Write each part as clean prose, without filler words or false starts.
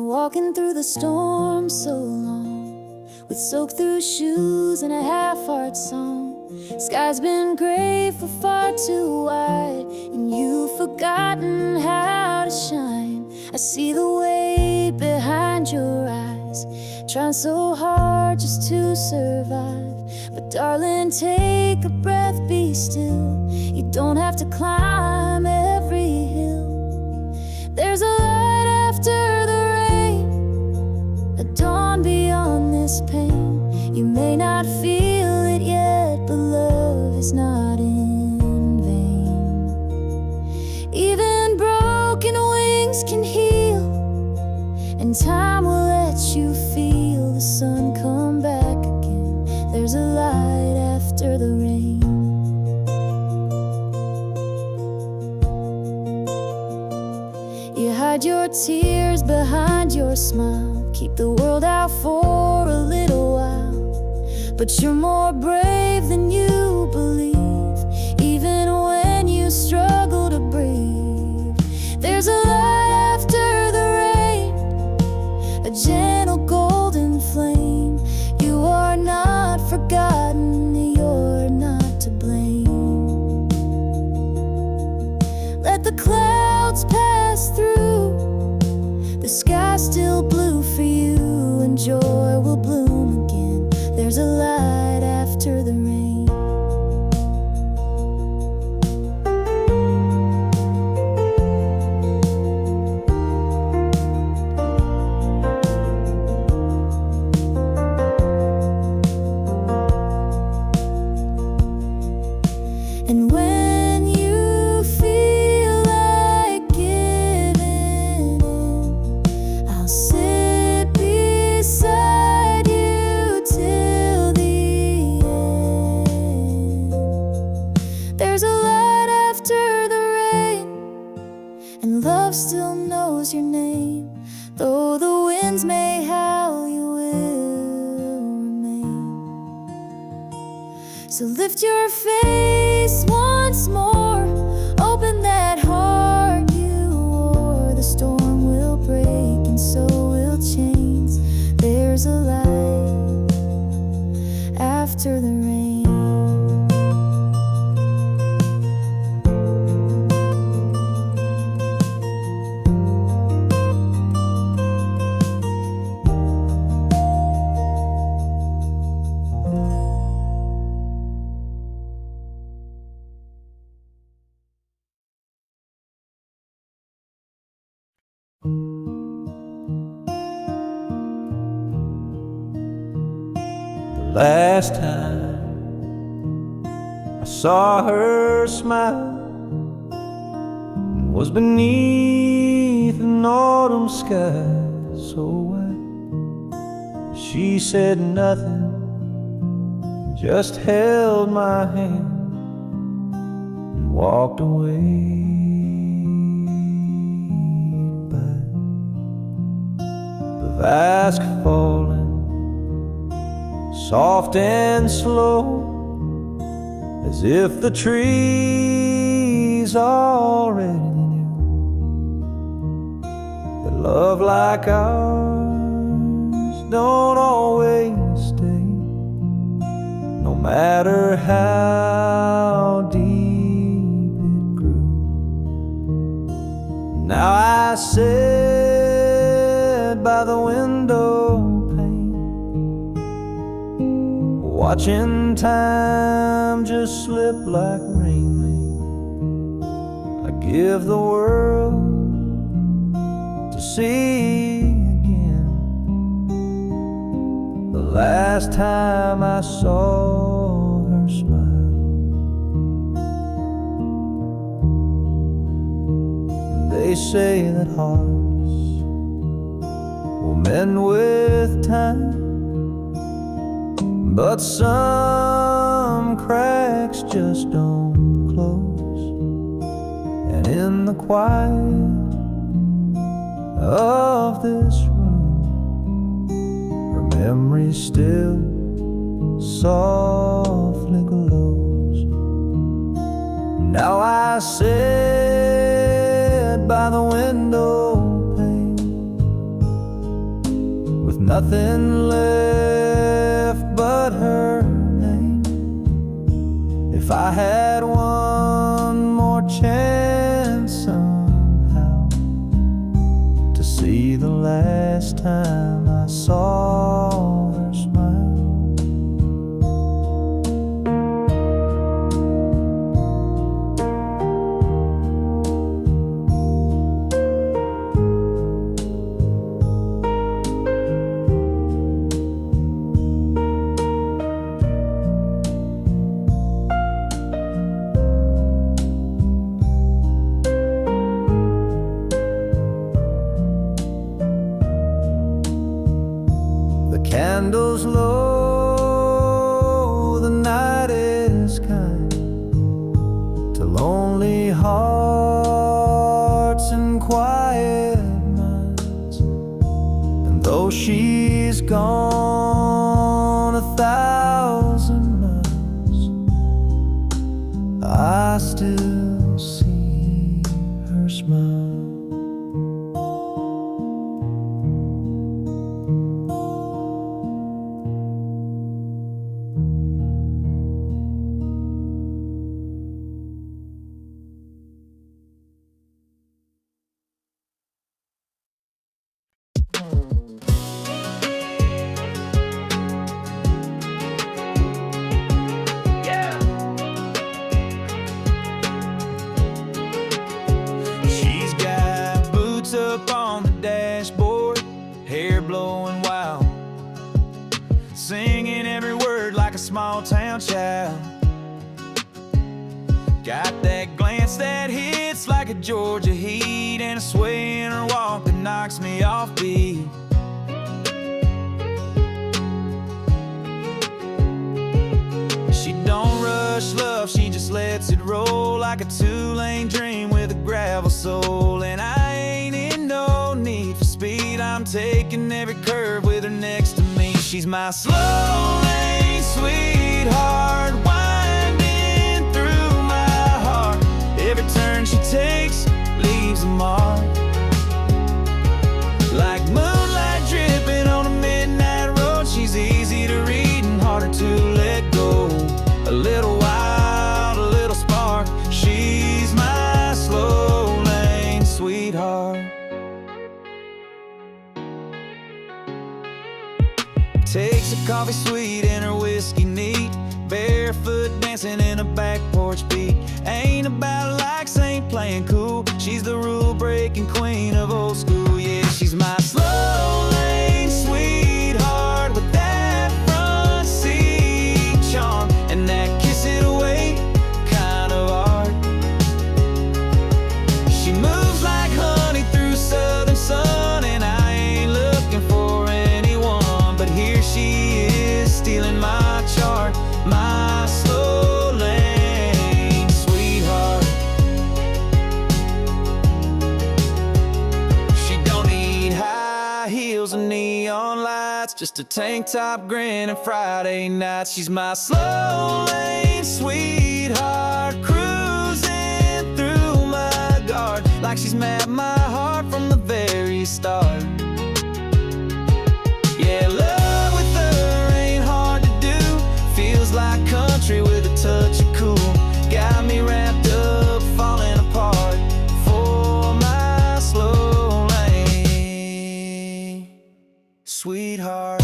walking through the storm so long, with soaked through shoes and a half-heart song. Sky's been gray for far too wide, and you've forgotten how to shine. I see the weight behind your eyes, trying so hard just to survive. But darling, take a breath, be still. You don't have to climb every hill. There's a light after the rain, a dawn beyond this pain. You may not feel it yet, but love is not in vain. Even broken wings can heal, and time will let you feel the sun come back again. There's a light after the rain. You hide your tears behind your smile, keep the world out for a little while. But you're more brave than you believe, even when you struggle to breathe. There's a light after the rain, a gentle golden flame. You are not forgotten, you're not to blame. Let the clouds pass through, the sky's still blue for you, and joy will bloom again. There's a light after the rain. And when you feel like giving in, I'll sit beside you till the end. There's a light after the rain, and love still knows your name. Though the winds may howl, you will remain. So lift your face once more, open that heart you wore. The storm will break and so will chains. There's a light after the rain. Last time I saw her smile was beneath an autumn sky so white. She said nothing, just held my hand and walked away. By the vast falling, soft and slow, as if the trees already knew that love like ours don't always stay, no matter how deep it grew. Now I sit by the window, watching time just slip like rain. I give the world to see again the last time I saw her smile. They say that hearts will mend with time, but some cracks just don't close. And in the quiet of this room, her memory still softly glows. Now I sit by the window pane, nothing left but her name. If I had one more chance somehow to see the last time I saw her smile, candles low, the night is kind to lonely hearts and quiet minds. And though she's gone 1,000 miles, I still see her smile. Up on the dashboard, hair blowing wild, singing every word like a small town child. Got that glance that hits like a Georgia heat, and a sway in her walk that knocks me off beat. She don't rush love, she just lets it roll like a two-lane dream with a gravel soul. And I ain't in no need for speed, I'm taking every curve with her next to me. She's my slow lane sweetheart, winding through my heart. Every turn she takes leaves a mark, like moonlight dripping on a midnight road. She's easy to read and harder to let go. A little wild, a little spark. She's my slow lane sweetheart. Takes a coffee sweet and her whiskey neat, barefoot dancing in a back porch beat. Ain't about likes, ain't playing cool. She's the rule-breaking queen of old school. Yeah, she's my slow lane sweetheart with that front seat charm and that kiss it away kind of art. She moves like honey through southern sun, and I ain't looking for anyone, but here she is stealing my chart, my slow lane sweetheart. She don't need high heels and neon lights, just a tank top grin and Friday nights. She's my slow lane sweetheart, cruising through my guard like she's mapped my heart from the very start. Yeah, love with her ain't hard to do, feels like country with a touch of cool. Got me wrapped up, falling apart for my slow lane sweetheart.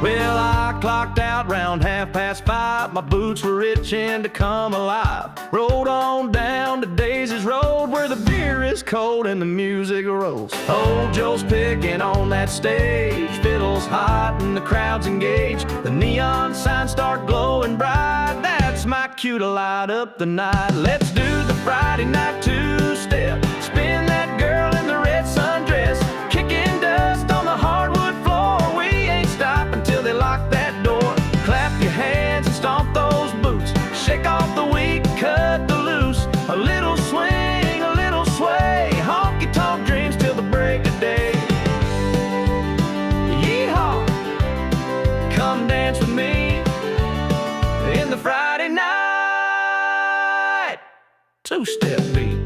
Well, I clocked out round 5:30. My boots were itching to come alive. Rode on down to Daisy's Road, where the beer is cold and the music rolls. Old Joe's picking on that stage, fiddles hot and the crowd's engaged. The neon signs start glowing bright, that's my cue to light up the night. Let's do the Friday night two-step, spin that girl in the red sundress, kicking dust on the dance with me in the Friday night two-step beat.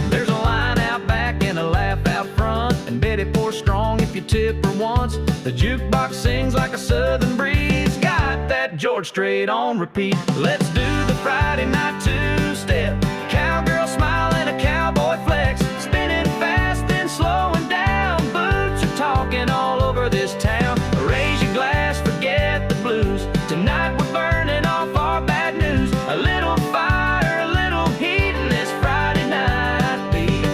There's a line out back and a laugh out front, and Betty pours strong if you tip her once. The jukebox sings like a southern breeze, got that George Strait on repeat. Let's do the Friday night two-step, cowgirl smile and a cowboy flex, spinning fast then slowing down. Boots are talking all over this town. Raise your glass, forget the blues. Tonight we're burning off our bad news. A little fire, a little heat in this Friday night beat.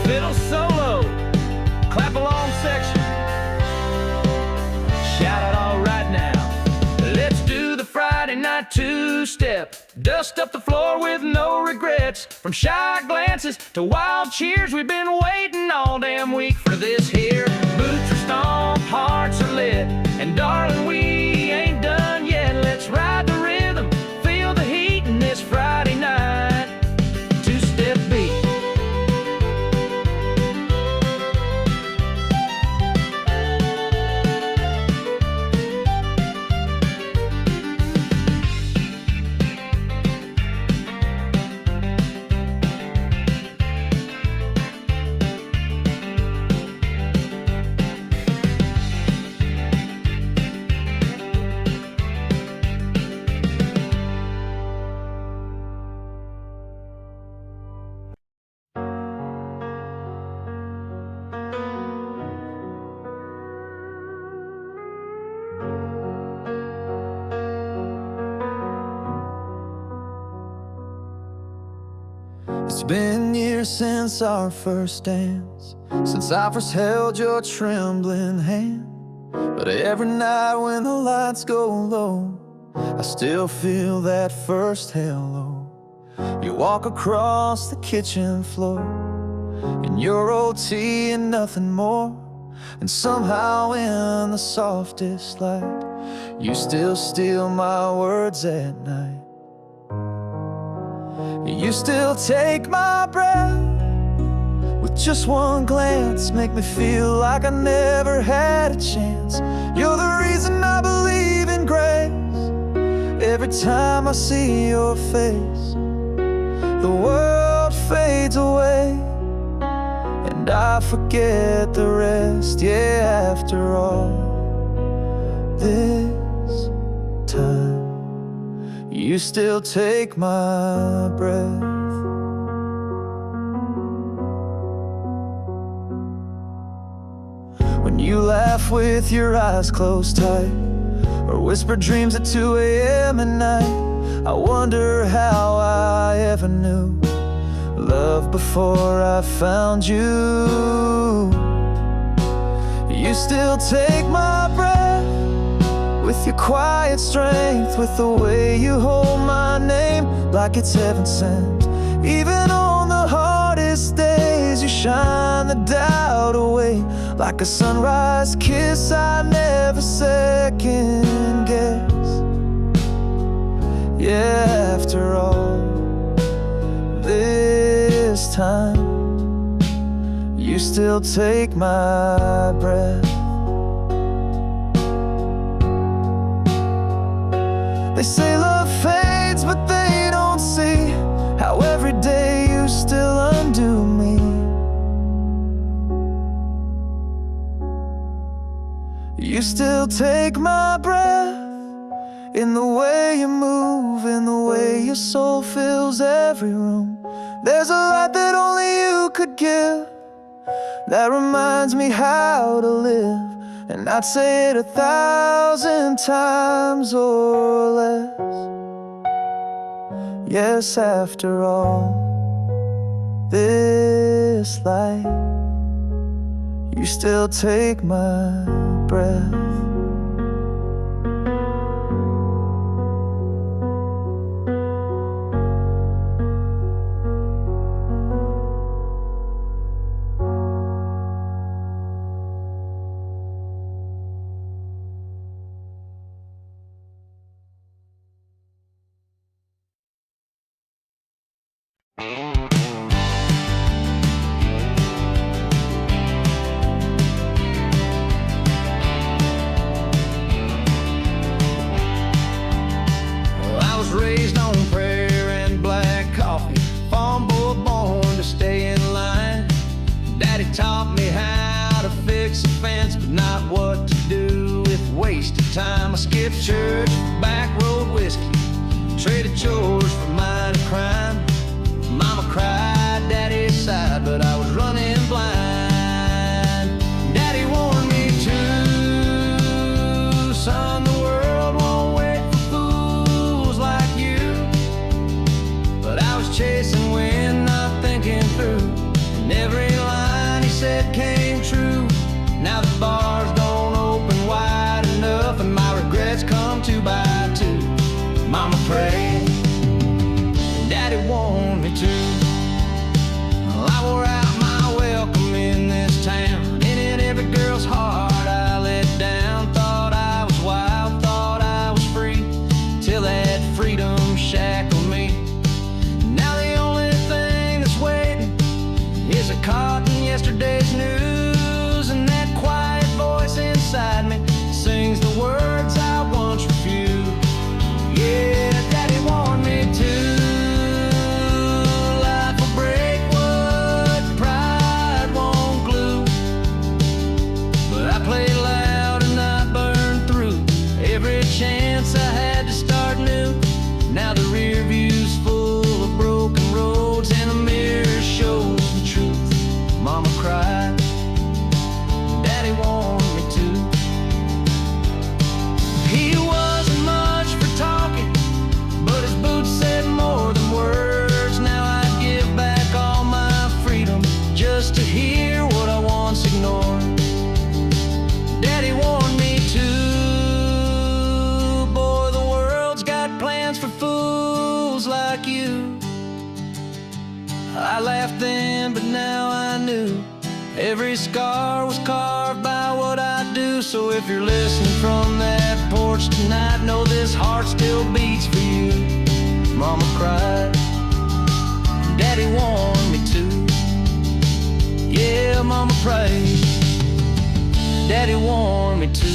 Fiddle solo, clap along section, shout it all right now. Let's do the Friday night two-step, dust up the floor with no regrets. From shy glances to wild cheers, we've been waiting all damn week for this here. Boots are stomped, hearts are lit, and darling, we ain't done yet. Let's ride the rhythm, feel the heat in this Friday night two-step beat. It's been years since our first dance, since I first held your trembling hand. But every night when the lights go low, I still feel that first hello. You walk across the kitchen floor in your old tee and nothing more, and somehow in the softest light, you still steal my words at night. You still take my breath with just one glance, make me feel like I never had a chance. You're the reason I believe in grace. Every time I see your face, the world fades away, and I forget the rest. Yeah, after all this time, you still take my breath. When you laugh with your eyes closed tight, or whisper dreams at 2 a.m. at night, I wonder how I ever knew love before I found you. You still take my breath with your quiet strength, with the way you hold my name like it's heaven sent. Even on the hardest days, you shine the doubt away like a sunrise kiss I never second guess. Yeah, after all this time, you still take my breath. They say love fades, but they don't see how every day you still undo me. You still take my breath, in the way you move, in the way your soul fills every room. There's a light that only you could give, that reminds me how to live. And I'd say it 1,000 times or less. Yes, after all this life, you still take my breath. I skipped church, back road whiskey, traded chores for minor crime. Mama cried, Daddy sighed, but I was running blind. Daddy warned me too, son, the world won't wait for fools like you. But I was chasing wind, not thinking through, and every line he said came true. Now the bars don't open wide enough, and my regrets come 2 by 2. Mama prayed, Daddy warned me too. Well, I wore out my welcome in this town, and in every girl's heart I let down. Thought I was wild, thought I was free, till that freedom shackled me. Now the only thing that's waiting is a caught in yesterday's news, and that quiet voice inside me sings the words I once refused. Yeah, Daddy warned me too. Life will break what pride won't glue. But I played loud and I burned through every chance I had to start new. Now the rear view's full of broken roads, and the mirror shows the truth. Mama cried, Daddy warned me too. He wasn't much for talking, but his boots said more than words. Now I'd give back all my freedom just to hear what I once ignored. Daddy warned me too. Boy, the world's got plans for fools like you. I laughed then, but now I knew every scar was carved by what I do. So if you're listening from that porch tonight, know this heart still beats for you. Mama cried, Daddy warned me too. Yeah, Mama prayed, Daddy warned me too.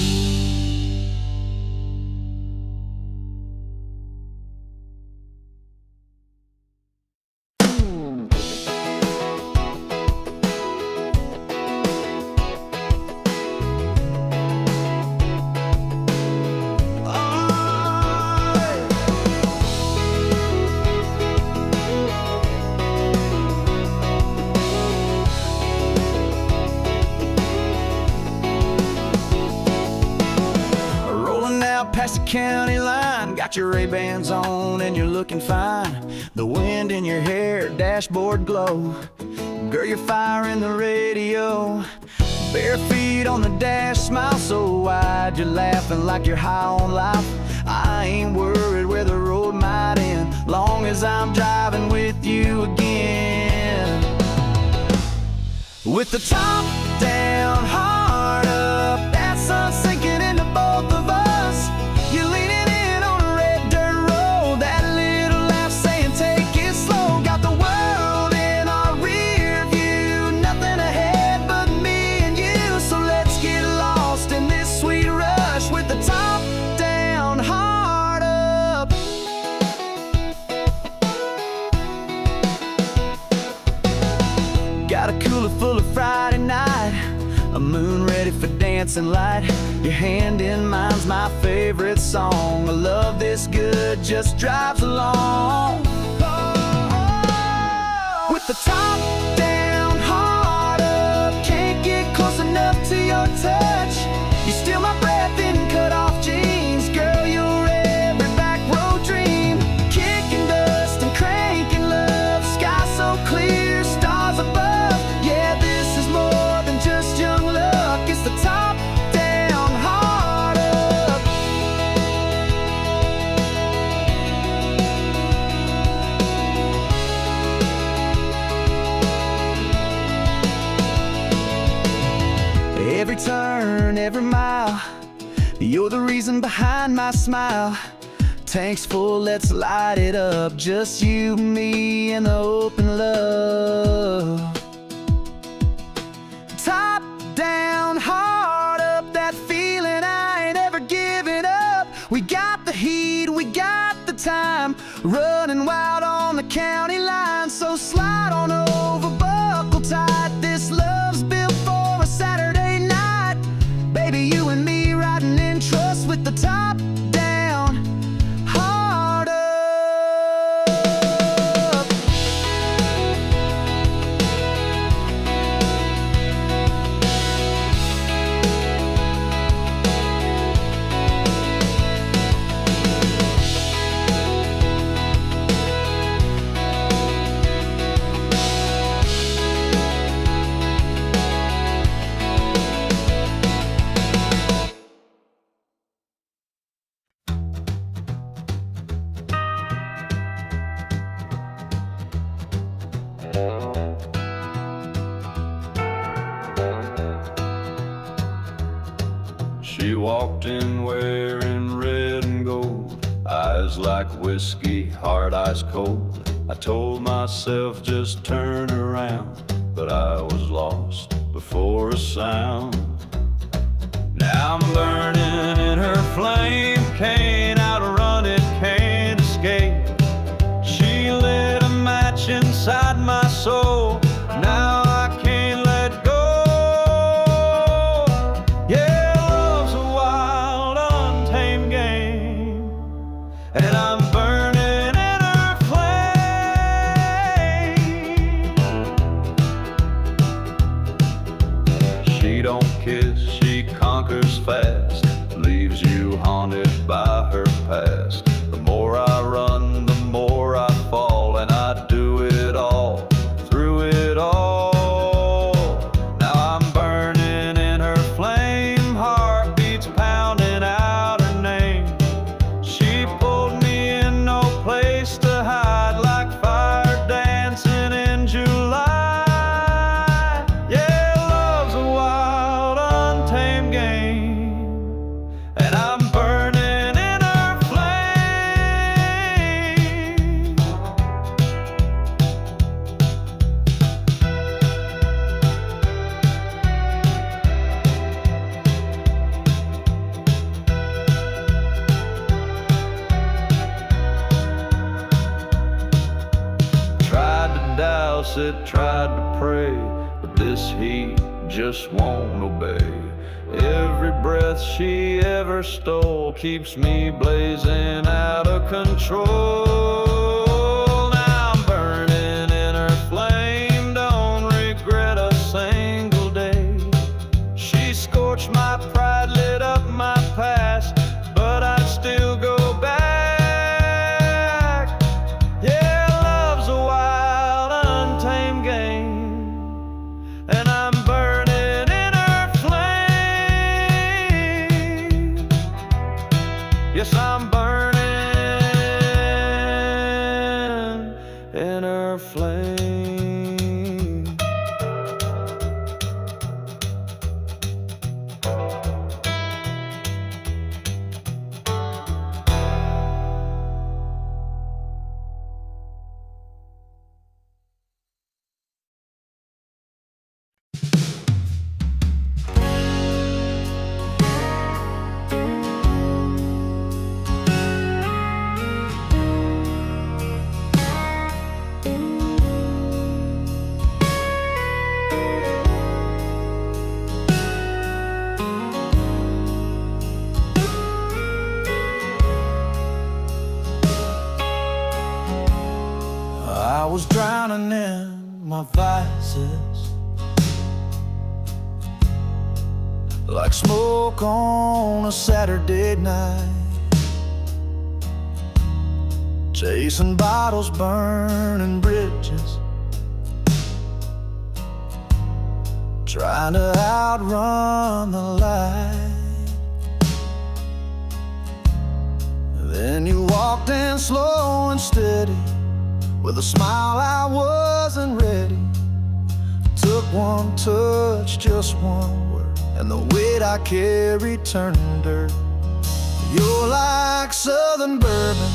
Past the county line, got your Ray-Bans on and you're looking fine. The wind in your hair, dashboard glow. Girl, you're firing the radio. Bare feet on the dash, smile so wide, you're laughing like you're high on life. I ain't worried where the road might end, long as I'm driving with you again. With the top down, heart up, that sun sinking into both of us. You're leaning in on a red dirt road, that little laugh saying take it slow. Got the world in our rear view, nothing ahead but me and you. So let's get lost in this sweet rush with the top down, heart up. Got a cooler full of Friday night, a moon ready for dancing light. Your hand in mine's my favorite song. I love this good, just drives along. With the top down, heart up, can't get close enough to your touch. You steal my breath in cut-off jeans. Girl, you're every back road dream. Kicking dust and cranking love, sky so clear, stars above. Yeah, this is more than just young luck. It's the top down, heart up. Every turn, every mile, you're the reason behind my smile. Tank's full, let's light it up. Just you, me, and the open love. Top down, heart up, that feeling I ain't ever giving up. We got the heat, we got the time, running wild on the county line. So slide on over, buckle tight. This love's built for a Saturday night. Baby, you and me riding in trust with the top down, heart up. She walked in wearing red and gold, eyes like whiskey, heart ice cold. I told myself just turn around, but I was lost before a sound. Now I'm burning in her flame, can't outrun it, can't escape. She lit a match inside my soul, now I can't let go. Yeah, love's a wild, untamed game, and I'm burning in her flame. She don't kiss, she conquers fast, leaves you haunted by her past. The more I run, the more I fall, and I do it all, through it all. Now I'm burning in her flame, heartbeats pounding out her name. She pulled me in, no place to hide, like fire dancing in July. Yeah, love's a wild, untamed game, and I'm burning in her flame. Tried to douse it, tried to pray, but this heat just won't obey. Every breath she ever stole keeps me blazing out of control. Now I'm burning in her flame, don't regret a single day. She scorched my pride, lit up my past, but I'd still go back. Yeah, love's a wild, untamed game, and I'm burning in her flame. Yes, I'm burning in her flame. I was drowning in my vices, like smoke on a Saturday night, chasing bottles, burning bridges, trying to outrun the light. Then you walked in slow and steady, with a smile I wasn't ready. Took one touch, just one word, and the weight I carried turned dirt. You're like southern bourbon,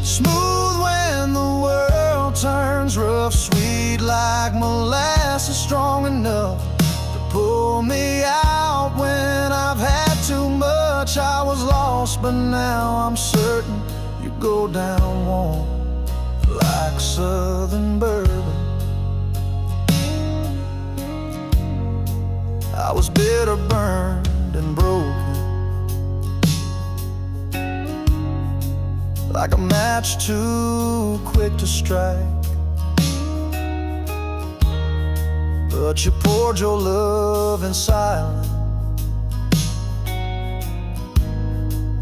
smooth when the world turns rough, sweet like molasses, strong enough to pull me out when I've had too much. I was lost, but now I'm certain you go down warm like southern bourbon. I was bitter, burned, and broken, like a match too quick to strike. But you poured your love in silence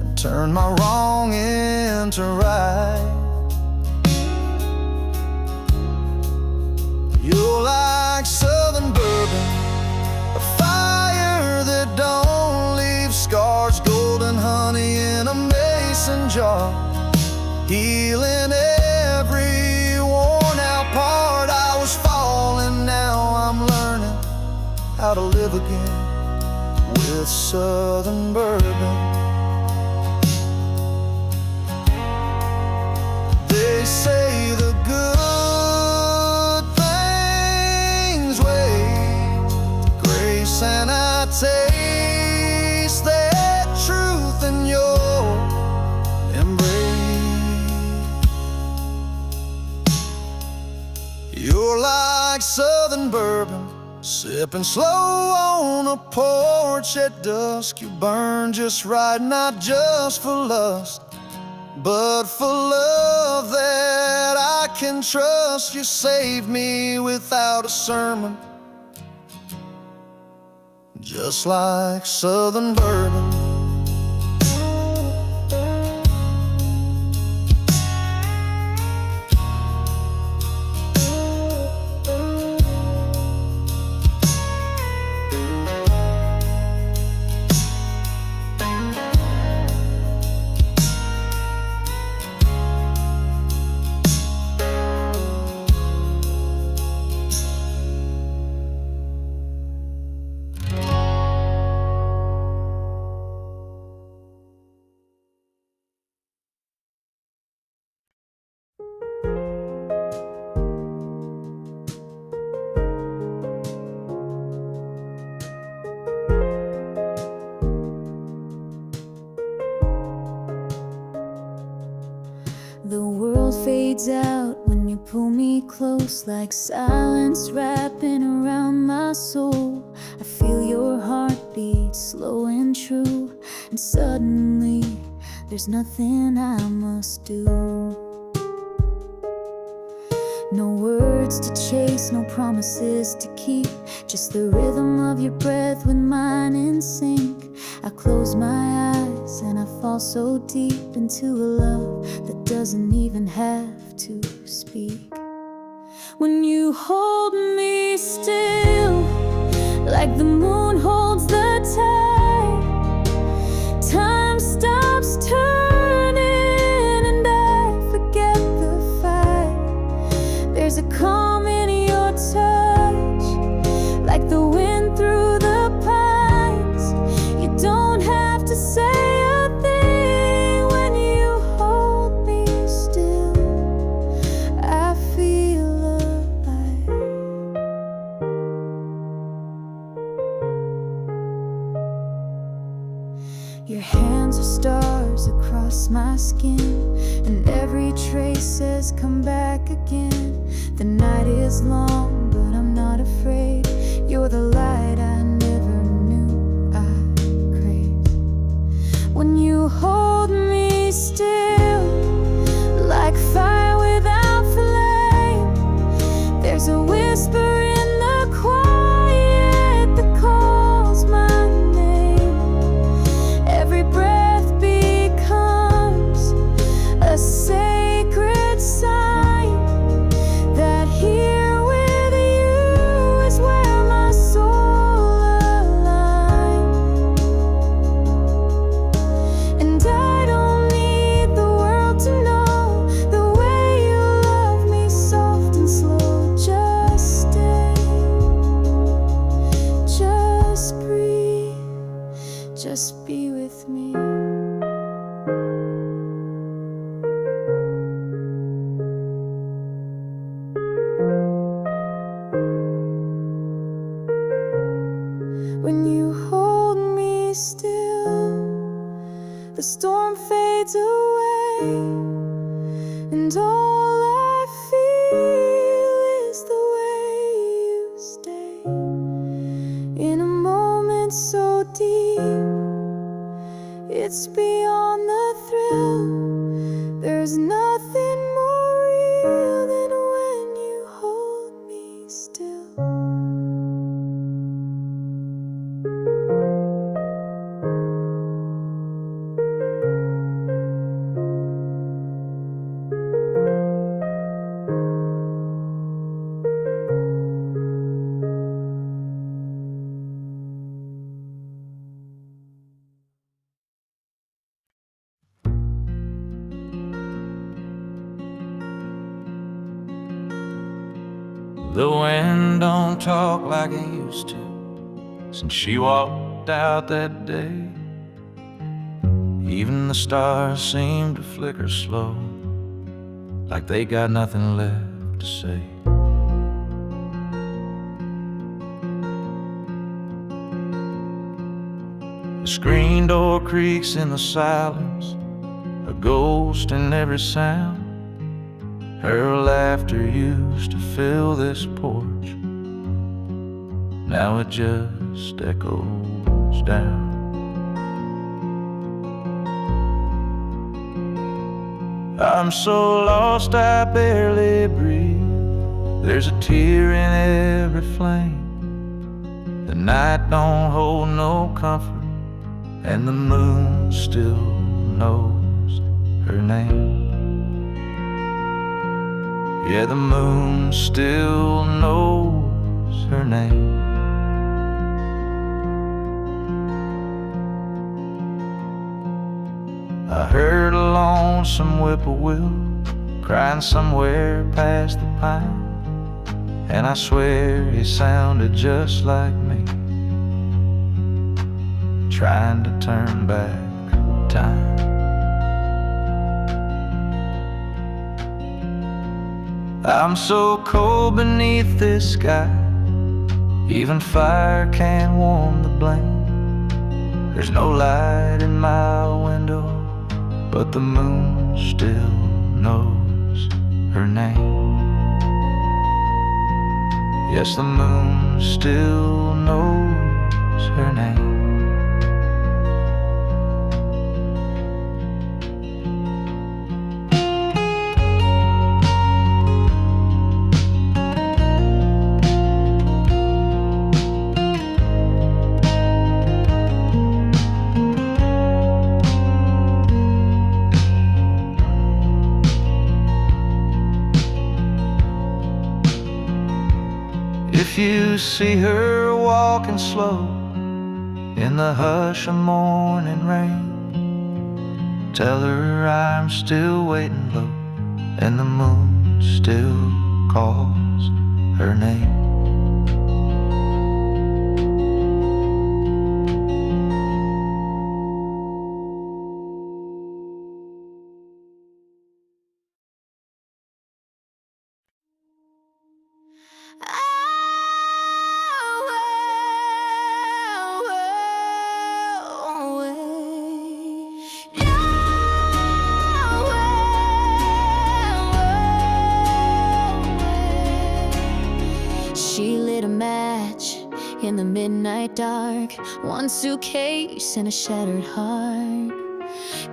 and turned my wrong into right. You're like southern bourbon, a fire that don't leave scars, golden honey in a mason jar, healing every worn out part. I was falling, now I'm learning how to live again with southern bourbon. They say the good things wait, grace, and I taste that truth in your embrace. You're like southern bourbon, sipping slow on a porch at dusk. You burn just right, not just for lust, but for love that I can trust. You saved me without a sermon, just like southern bourbon. The world fades out when you pull me close, like silence wrapping around my soul. I feel your heartbeat slow and true, and suddenly there's nothing I must do. No words to chase, no promises to keep, just the rhythm of your breath with mine in sync. I close my eyes and I fall so deep into a love that doesn't even have to speak. When you hold me still, like the moon holds the tide, time stops turning and I forget the fight. There's a calm in your touch, like the wind through the pines. You don't have to say a thing when you hold me still. I feel alive. Your hands are stars across my skin, and every trace says come back again. The night is long, but I'm not afraid. You're the light I never knew I craved. When you hold me still, like fire without flame, there's a whisper in the quiet that calls my name. Every breath becomes a sacred sign that here with you is where my soul aligns. And I don't need the world to know the way you love me, soft and slow. Just stay, just breathe, just be with me. When you hold me still, the storm fades away, and all I feel is the way you stay. In a moment so deep, it's beyond the thrill. There's There's nothing more real than when you hold me still. The wind don't talk like it used to since she walked out that day. Even the stars seem to flicker slow, like they got nothing left to say. The screen door creaks in the silence, a ghost in every sound. Her laughter used to fill this porch, now it just echoes down. I'm so lost I barely breathe. There's a tear in every flame. The night don't hold no comfort, and the moon still knows her name. Yeah, the moon still knows her name. I heard a lonesome whippoorwill crying somewhere past the pine, and I swear he sounded just like me, trying to turn back time. I'm so cold beneath this sky, even fire can't warm the blame. There's no light in my window, but the moon still knows her name. Yes, the moon still knows her name. If you see her walking slow in the hush of morning rain, tell her I'm still waiting low, and the moon still calls her name. She lit a match in the midnight dark, one suitcase and a shattered heart.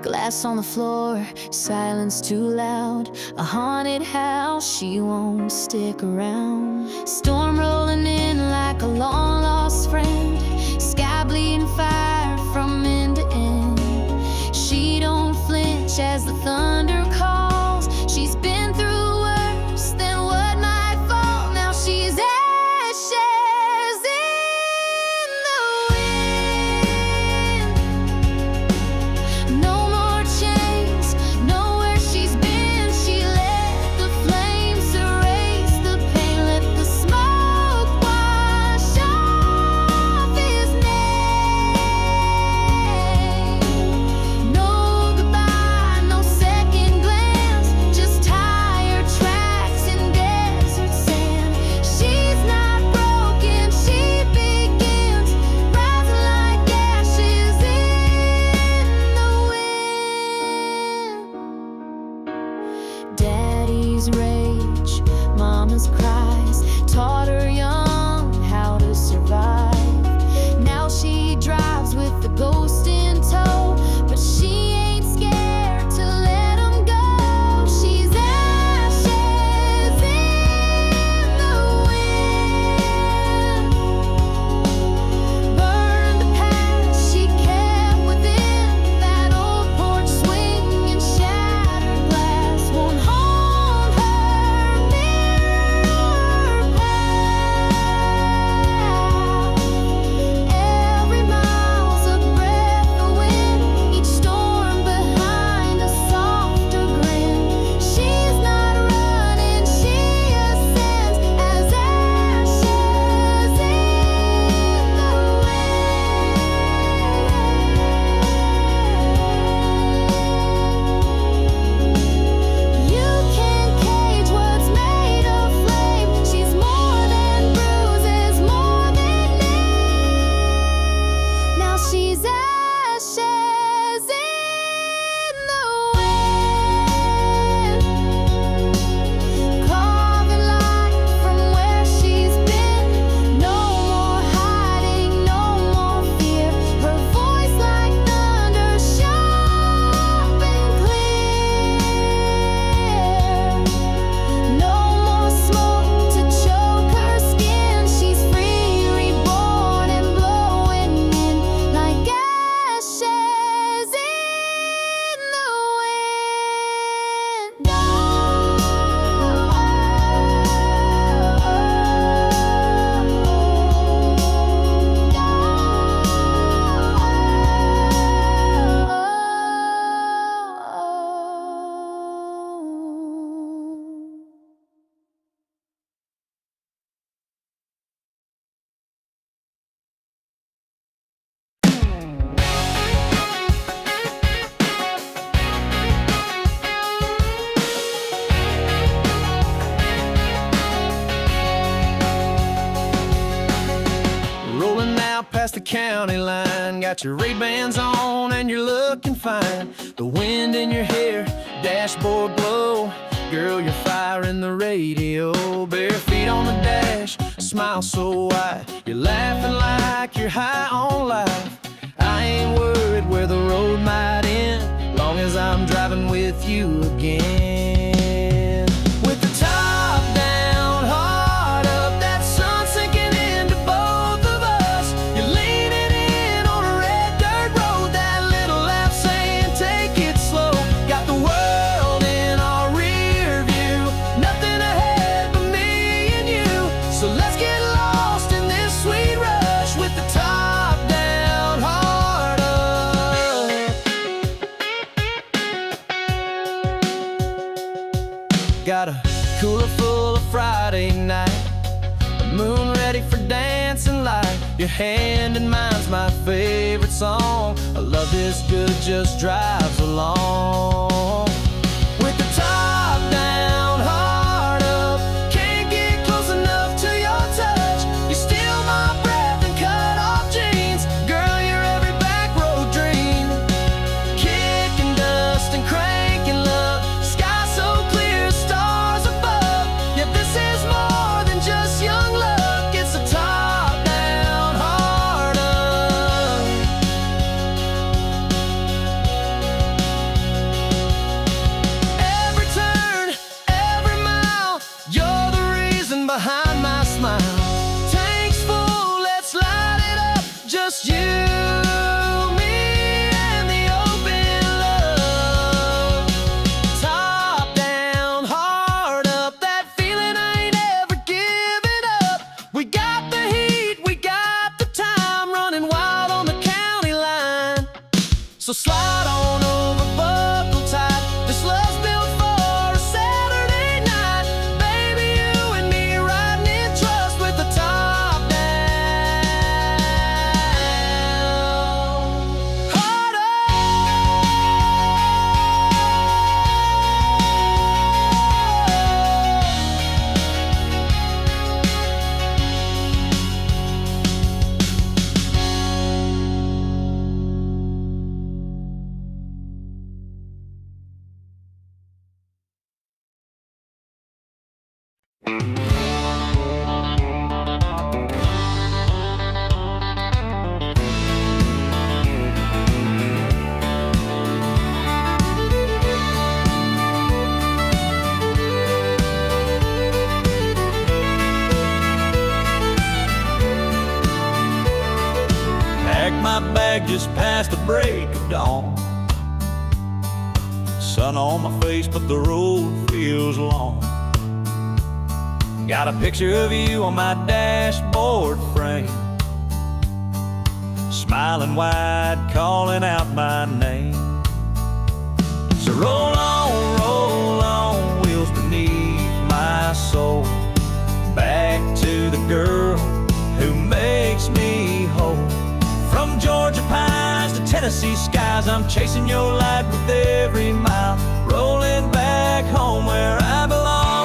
Glass on the floor, silence too loud, a haunted house, she won't stick around. Storm rolling in like a long lost friend, sky bleeding fire from end to end. She don't flinch as the thunder calls, she's been through worse than what might fall. Now she's ashes in the wind. No more chains, know where she's been. She let the flames erase the pain, let the smoke wash off his name. No goodbye, no second glance, just tired tracks in desert sand. She's not broken, she begins, rising like ashes in the wind. Daddy's rage, mama's cries, taught her young how to survive. Now she drives with the ghost in tow, but she ain't scared to let him go. got your Ray-Bans on and you're looking fine. The wind in your hair, dashboard glow. Girl, you're firing the radio. Bare feet on the dash, smile so wide. You're laughing like you're high on life. I ain't worried where the road might end, long as I'm driving with you again. With the top down, heart up, that sun sinking into both of us. You're leaning in on a red dirt road, that little laugh saying take it slow. Got the world in our rear view, nothing ahead but me and you. So let's get lost in this sweet rush with the top down, heart up. Got a cooler full of Friday night, the moon ready for dancing light. Your hand in mine's my favorite song. A love this good just drives along. With the top down, heart up, can't get close enough to your touch. You steal my breath and cut off jeans. Girl, you're every back road dream. Kicking dust and cranking love. Sky so clear, stars above. Yeah, this is more than just young luck. It's a top down, heart up. Every turn, every mile, you're the reason behind my smile. Tanks full, let's light it up. Just you, me, and the open love. Top down, heart up, that feeling I ain't ever giving up. We got the heat, we got the time, running wild on the county line. So slide on over, buckle tight. This love's built for a Saturday night. Baby, you and me riding in trust with the top down, heart up. Packed my bag just past the break of dawn. Sun on my face, but the road feels long. Got a picture of you on my dashboard frame, smiling wide, calling out my name. So roll on, wheels beneath my soul, back to the girl who makes me whole. From Georgia pines to Tennessee skies, I'm chasing your light with every mile, rolling back home where I belong.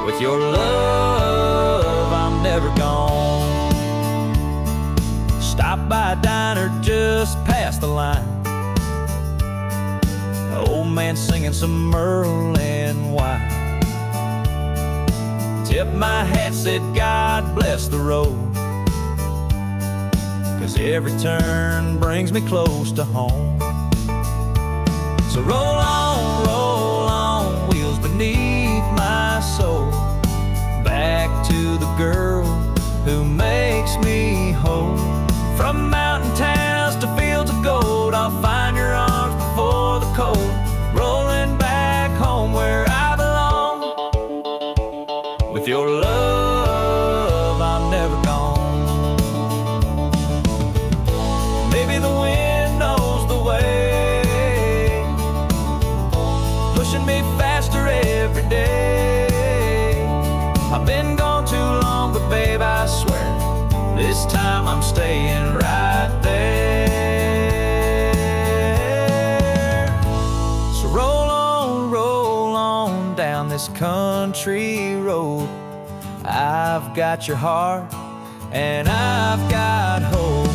With your love, I'm never gone. Stop by a diner just past the line, old man singing some Merlin wine. Tip my hat, said God bless the road, 'cause every turn brings me close to home. So roll on, wheels beneath my soul, back to the girl who makes me whole. From mountain towns to fields of gold, I'll find your arms before the cold, rolling back home where I belong. With your love, I'm never gone. Maybe the wind knows the way, pushing me faster every day. I've been gone too long, but babe, I swear, this time I'm staying right there. So roll on down this country road. I've got your heart and I've got hope.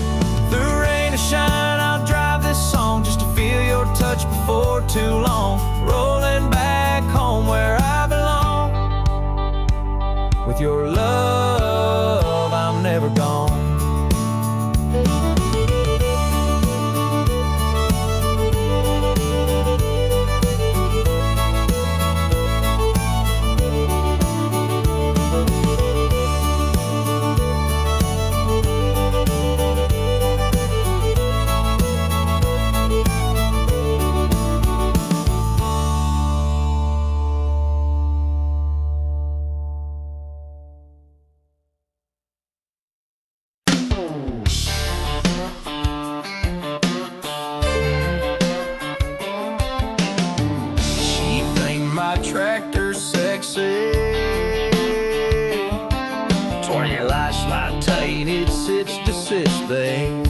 sunshine, I'll drive this song just to feel your touch before too long. Rolling back home where I belong. With your love, I'm never gone. Tractor sexy, 20 lights like tainted sits to sits babe.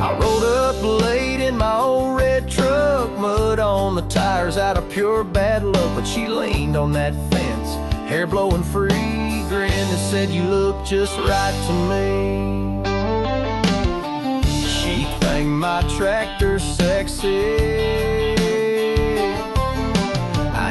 I rolled up late in my old red truck, mud on the tires out of pure bad luck. But she leaned on that fence, hair blowing free, grinned and said, "You look just right to me." She thanked my tractor sexy.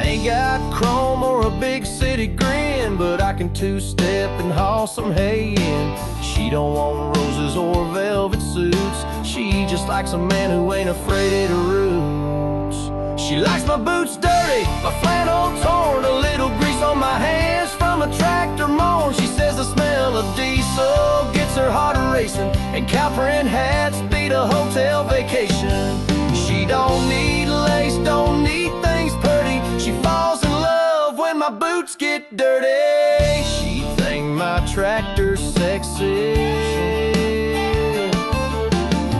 Ain't got chrome or a big city grin, but I can two-step and haul some hay in. She don't want roses or velvet suits. She just likes a man who ain't afraid of the roots. She likes my boots dirty, my flannel torn, a little grease on my hands from a tractor mown. She says the smell of diesel gets her heart racing, and cow print hats beat a hotel vacation. She don't need lace, don't need things pretty. She falls in love when my boots get dirty. She thanked my tractor sexy.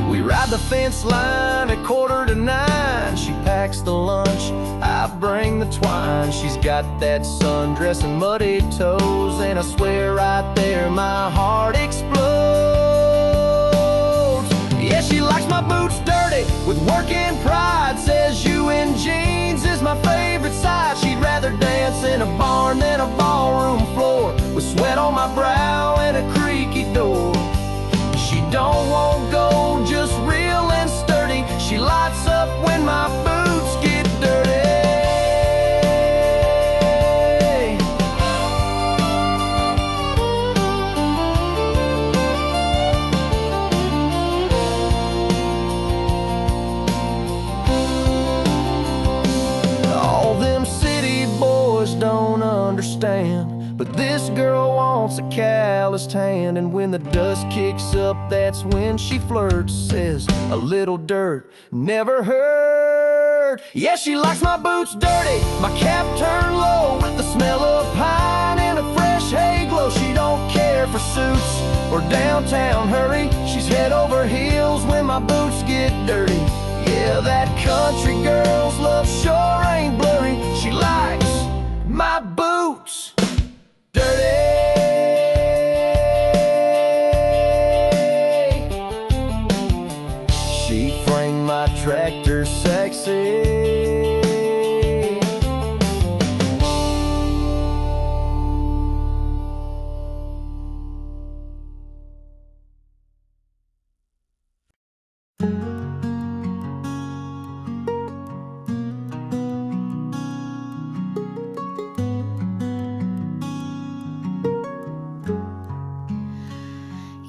We ride the fence line at 8:45. She packs the lunch, I bring the twine. She's got that sundress and muddy toes, and I swear right there my heart explodes. Yeah, she likes my boots dirty with working pride. Says you in jeans is my favorite side. She'd rather dance in a barn than a ballroom floor, with sweat on my brow and a creaky door. She don't want gold, just real and sturdy. She lights up when my boots get dirty. Don't understand, but this girl wants a calloused hand. And when the dust kicks up, that's when she flirts. Says a little dirt never hurt. Yeah, she likes my boots dirty, my cap turned low, with the smell of pine and a fresh hay glow. She don't care for suits or downtown hurry. She's head over heels when my boots get dirty. Yeah, that country girl's love sure ain't blurry. She likes my boots dirty. She framed my tractor sexy.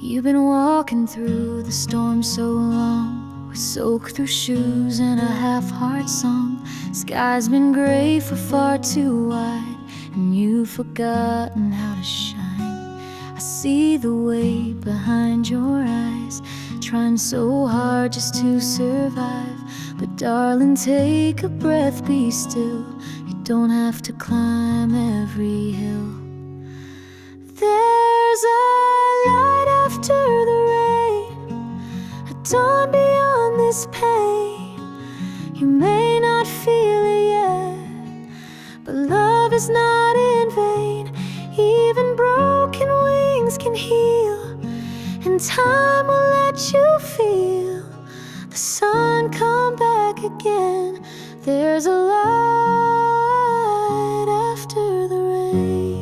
You've been walking through the storm so long, we soak through shoes and a half-heart song. Sky's been gray for far too wide, and you've forgotten how to shine. I see the weight behind your eyes, trying so hard just to survive. But darling, take a breath, be still. You don't have to climb every hill. There's a light after the rain, a dawn beyond this pain. You may not feel it yet, but love is not in vain. Even broken wings can heal, and time will let you feel the sun come back again. There's a light after the rain.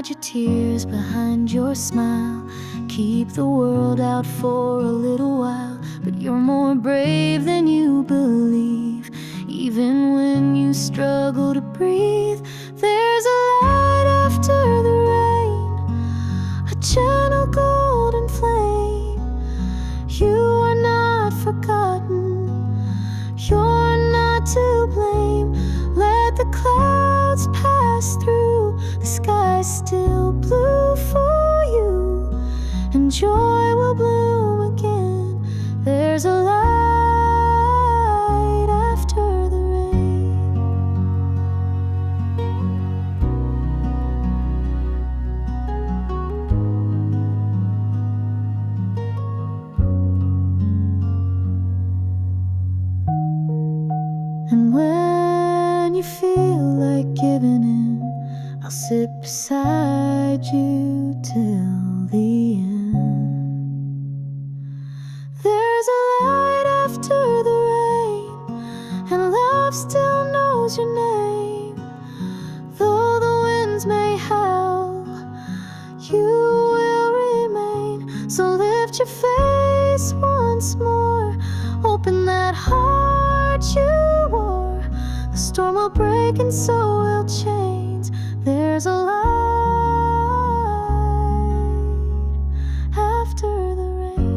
hide your tears behind your smile. Keep the world out for a little while. But you're more brave than you believe. Even when you struggle to breathe, there's a light after the rain, a gentle golden flame. You are not forgotten, you're not to blame. Let the clouds pass through, the sky's still blue for you, and joy will bloom again. There's a light after the rain. And when you feel like giving in, I'll sit beside you till the end. There's a light after the rain, and love still knows your name. Though the winds may howl, you will remain. So lift your face once more, open that heart you wore. The storm will break and so will chains. There's a light after the rain.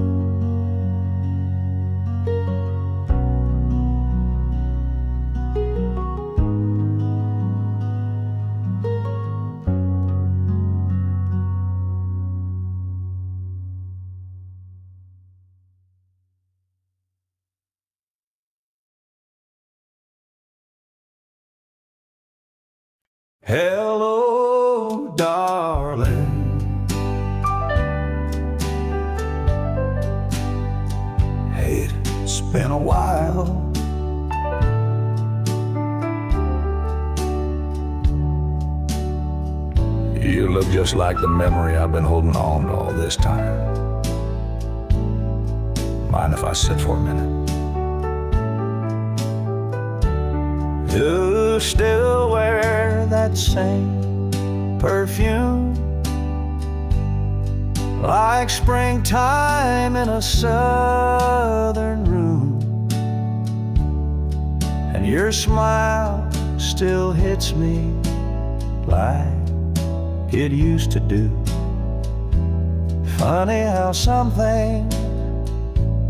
Hello, darling. Hey, it's been a while. You look just like the memory I've been holding on to all this time. Mind if I sit for a minute? You still wear that same perfume, like springtime in a southern room, and your smile still hits me like it used to do. Funny how some things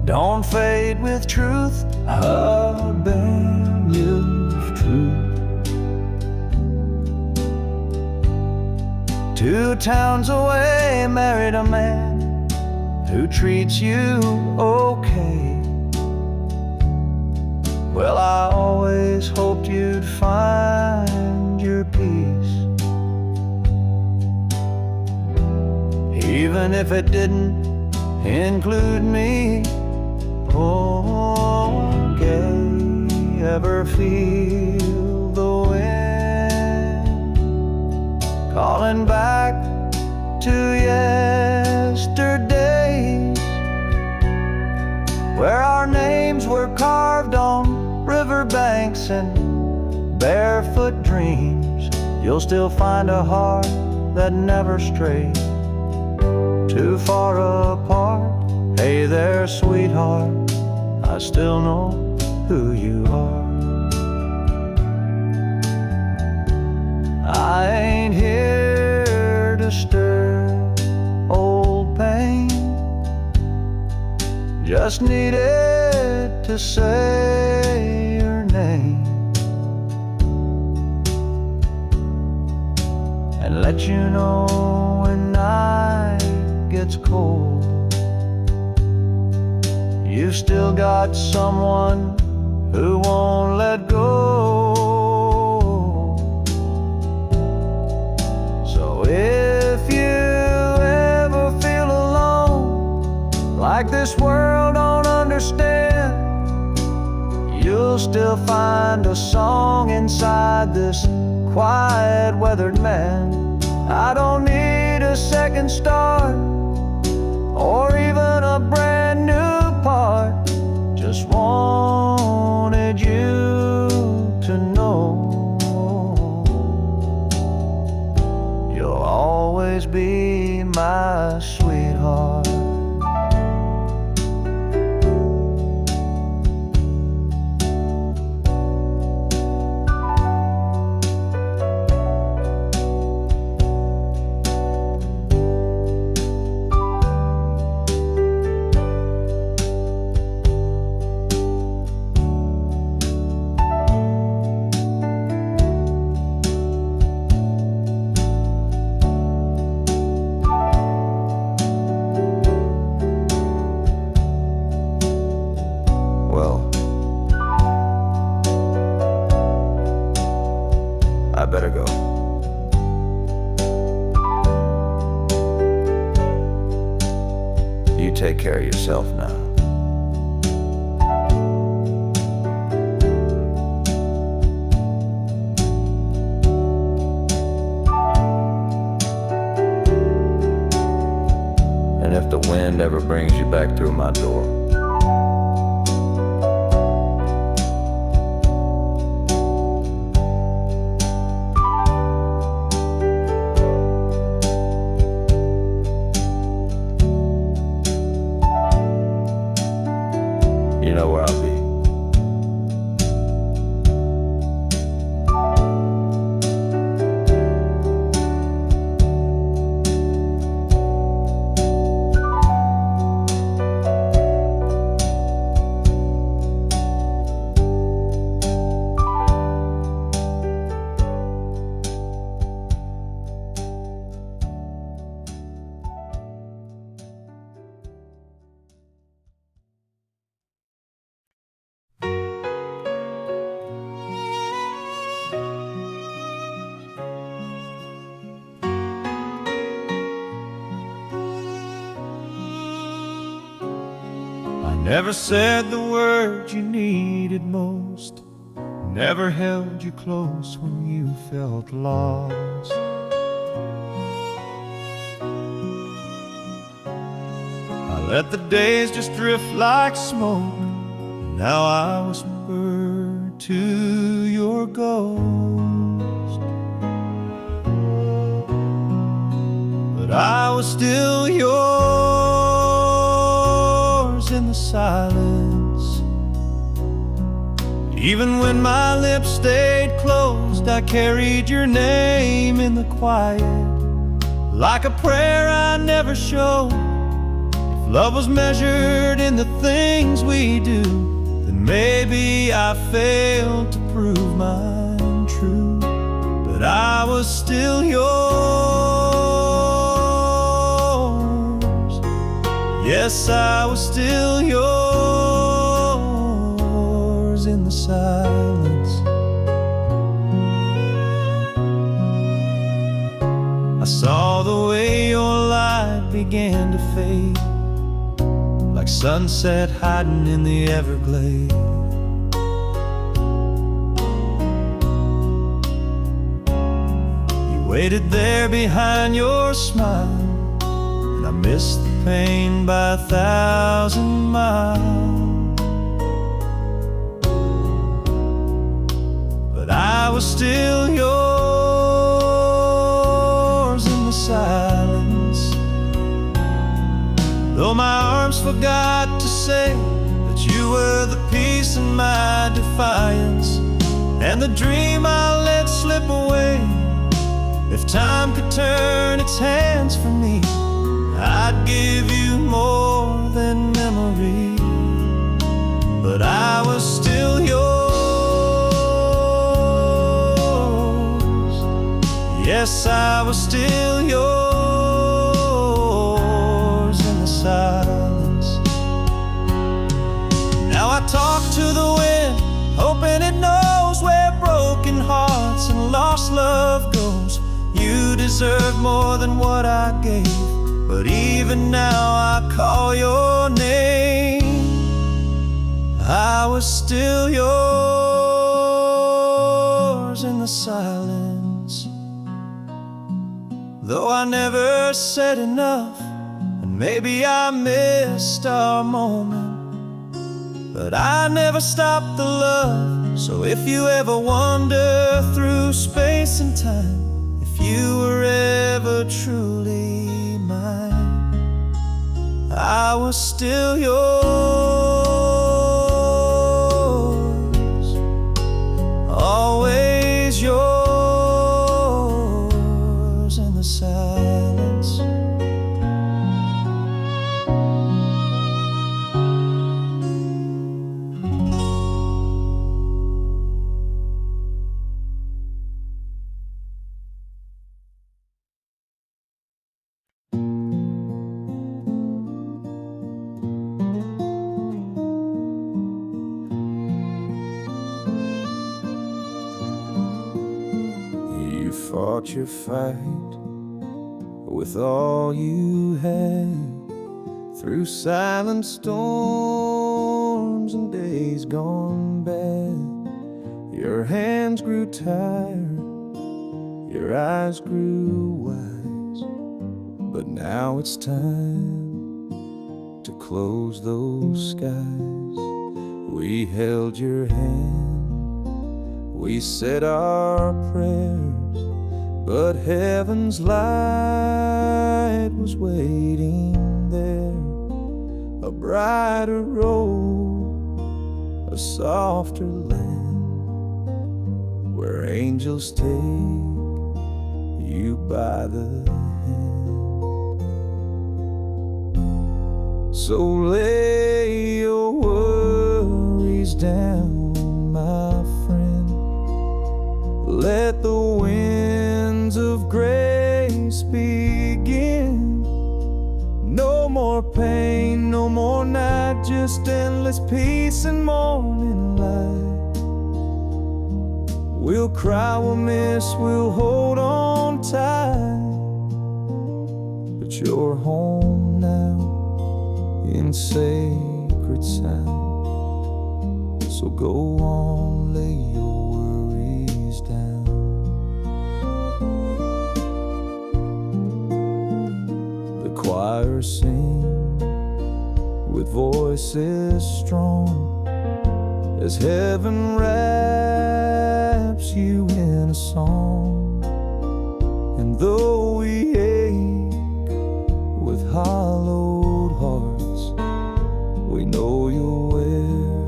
don't fade with truth. I've been used to. 2 towns away, married a man who treats you okay. Well, I always hoped you'd find your peace, even if it didn't include me. Oh, gay, ever feel the wind calling back to yesterdays, where our names were carved on riverbanks and barefoot dreams? You'll still find a heart that never strayed too far apart. Hey there, sweetheart, I still know who you are. I ain't here to stir old pain, just needed to say your name and let you know when night gets cold, you've still got someone who won't let go. So if you ever feel alone, like this world don't understand, you'll still find a song inside this quiet, weathered man. I don't need a second start or even a brand new part, just wanted you to know you'll always You take care of yourself now. And if the wind ever brings you back through my door, you know where I'll be. Never said the word you needed most. Never held you close when you felt lost. I let the days just drift like smoke, and now I whisper to your ghost. But I was still yours in the silence. Even when my lips stayed closed, I carried your name in the quiet, like a prayer I never showed. If love was measured in the things we do, then maybe I failed to prove mine true. But I was still yours. Yes, I was still yours in the silence. I saw the way your light began to fade, like sunset hiding in the Everglades. You waited there behind your smile, and I missed the pain by 1,000 miles. But I was still yours in the silence. Though my arms forgot to say that you were the peace in my defiance, and the dream I let slip away. If time could turn its hands for me, I'd give you more than memory. But I was still yours. Yes, I was still yours in the silence. Now I talk to the wind, hoping it knows where broken hearts and lost love goes. You deserve more than what I gave, but even now I call your name. I was still yours in the silence. Though I never said enough, and maybe I missed our moment, but I never stopped the love. So if you ever wander through space and time, if you were ever truly mine, I was still yours, always yours in the silence. You fought your fight with all you had, through silent storms and days gone bad. Your hands grew tired, your eyes grew wise, but now it's time to close those skies. We held your hand, we said our prayers, but heaven's light was waiting there. A brighter road, a softer land, where angels take you by the hand. So lay your worries down, my friend. Let the winds of grace begin. No more pain, no more night, just endless peace and morning light. We'll cry, we'll miss, we'll hold on tight, but you're home now in sacred sound. So go on, lay your worries down. The choir sing with voices strong as heaven wraps you in a song. And though we ache with hollowed hearts, we know you'll wear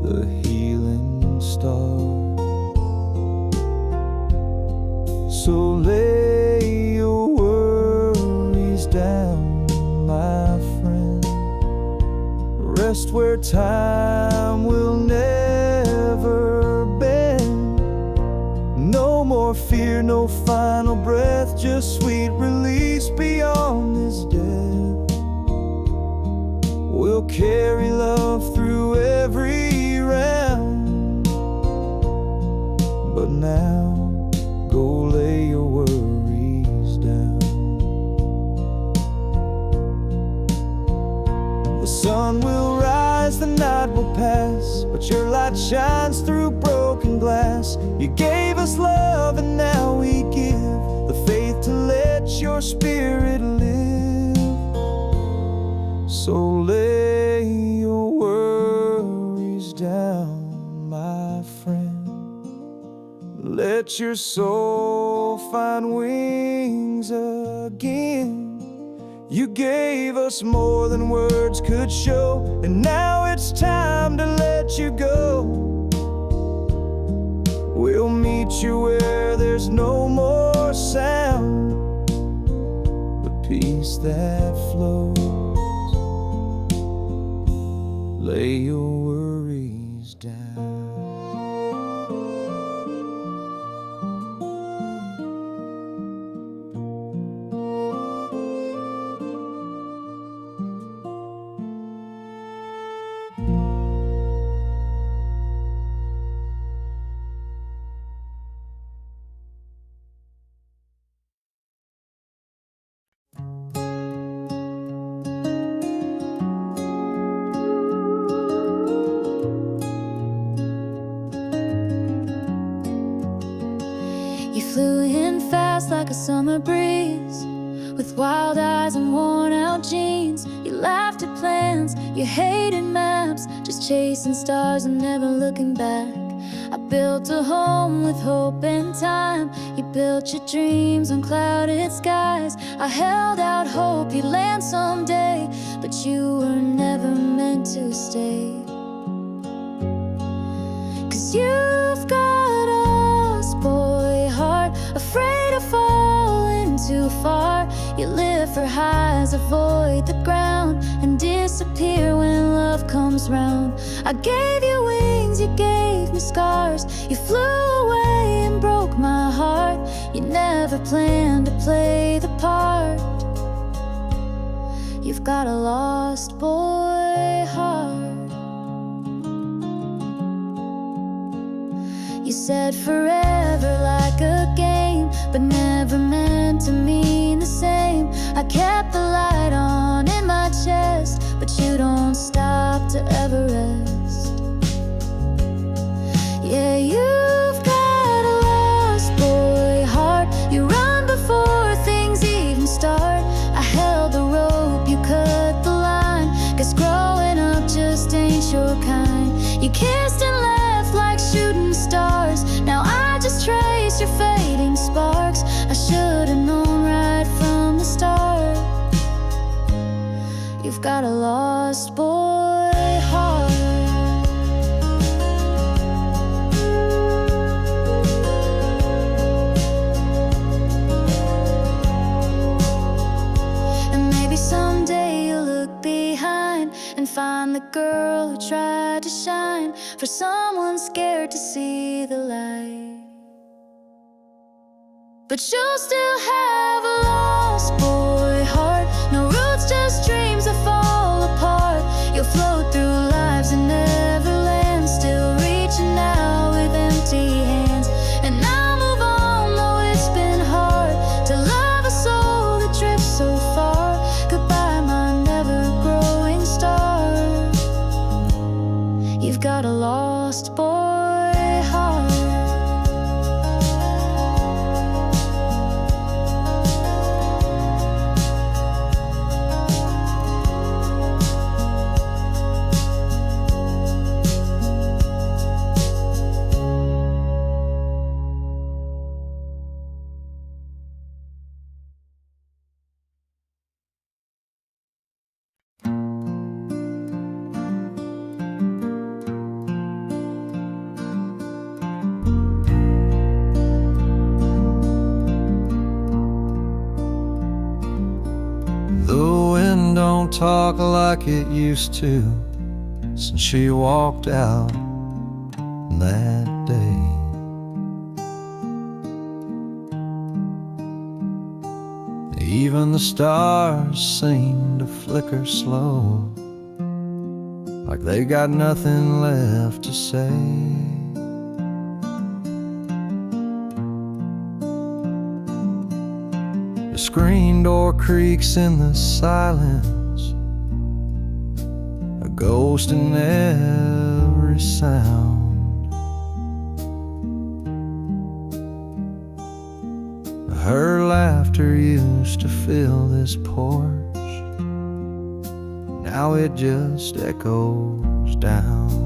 the healing star. So lay your worries down, my friend. Rest where time will never bend. No more fear, no final breath, just sweet release beyond this death. We'll carry love through every round, but now go lay your worries down. The sun will rise, the night will pass, but your light shines through broken glass. You gave us love and now we give the faith to let your spirit live. So lay your worries down, my friend. Let your soul find wings again. You gave us more than words could show, and now it's time to let you go. We'll meet you where there's no more sound, but peace that flows. Lay your worries down. You flew in fast like a summer breeze, with wild eyes and worn out jeans. You laughed at plans, you hated maps, just chasing stars and never looking back. I built a home with hope and time. You built your dreams on clouded skies. I held out hope you'd land someday, but you were never meant to stay. 'Cause you've got a boy heart, afraid of falling too far. You live for highs, avoid the ground, and disappear when love comes round. I gave you wings, you gave me scars. You flew away and broke my heart. You never planned to play the part. You've got a lost boy heart. You said forever like a game, but never meant to mean the same. I kept the light on in my You've got a lost boy heart. And maybe someday you'll look behind and find the girl who tried to shine for someone scared to see the light. But you'll still have a lost boy heart. No roots, just dreams that fall apart. You'll float through lives in Neverland, still reaching out with empty hands. And I'll move on, though it's been hard to love a soul that drifts so far. Goodbye, my never-growing star. You've got a lost boy heart. The wind don't talk like it used to since she walked out that day. Even the stars seem to flicker slow, like they got nothing left to say. The screen door creaks in the silence, a ghost in every sound. Her laughter used to fill this porch, now it just echoes down.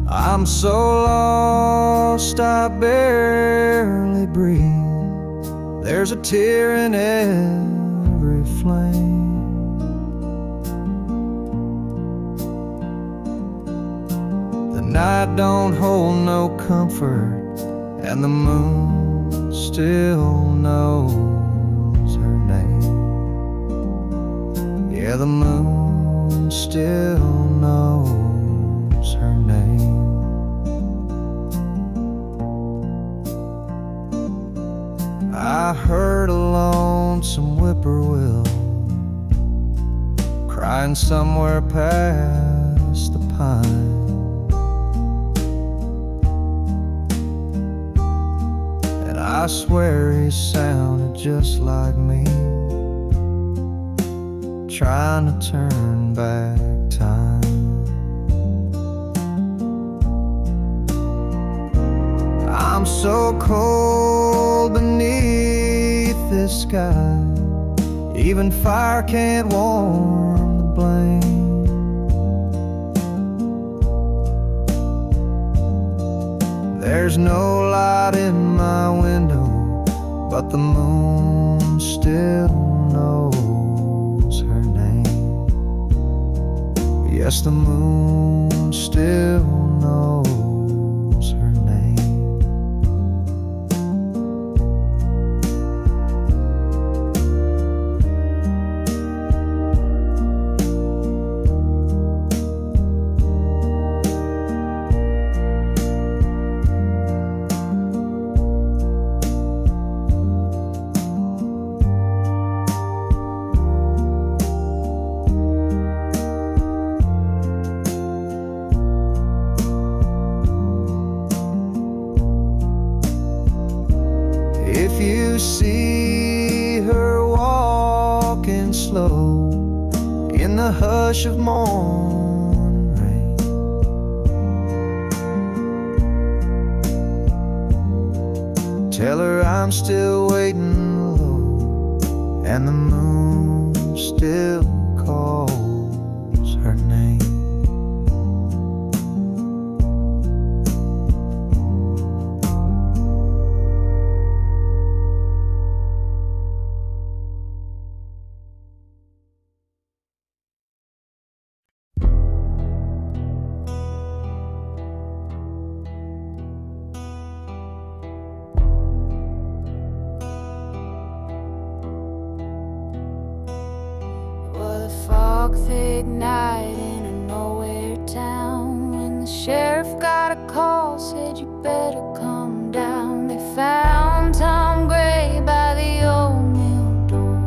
I'm so lost I barely breathe. There's a tear in every flame. The night don't hold no comfort, and the moon still knows her name. Yeah, the moon still knows her name. I heard a lonesome whippoorwill crying somewhere past the pine. And I swear he sounded just like me, trying to turn back time. I'm so cold beneath this sky, even fire can't warm the blame. There's no light in my window, but the moon still knows her name. Yes, the moon still knows her name. If you see her walking slow in the hush of morning rain, tell her I'm still waiting low, and the moon still calls her name. dark, thick night in a nowhere town, when the sheriff got a call, said you better come down. They found Tom Gray by the old mill door,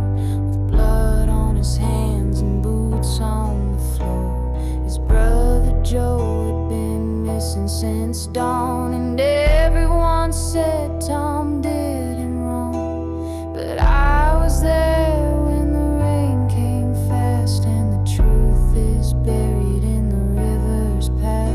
with blood on his hands and boots on the floor. His brother Joe had been missing since dawn, and everyone said Tom did him wrong. But I was there when the rain came fast, and the truth is buried in the river's path.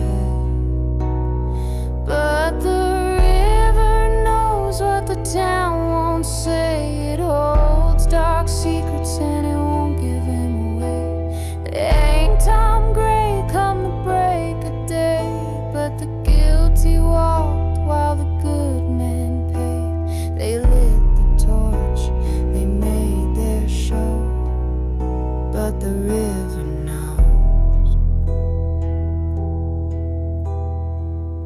But the river knows what the town won't say. It holds dark secrets and it won't give him away. There ain't Tom Gray come to break a day, but the guilty walked while the good men paid. They lit the torch, they made their show, but the river knows.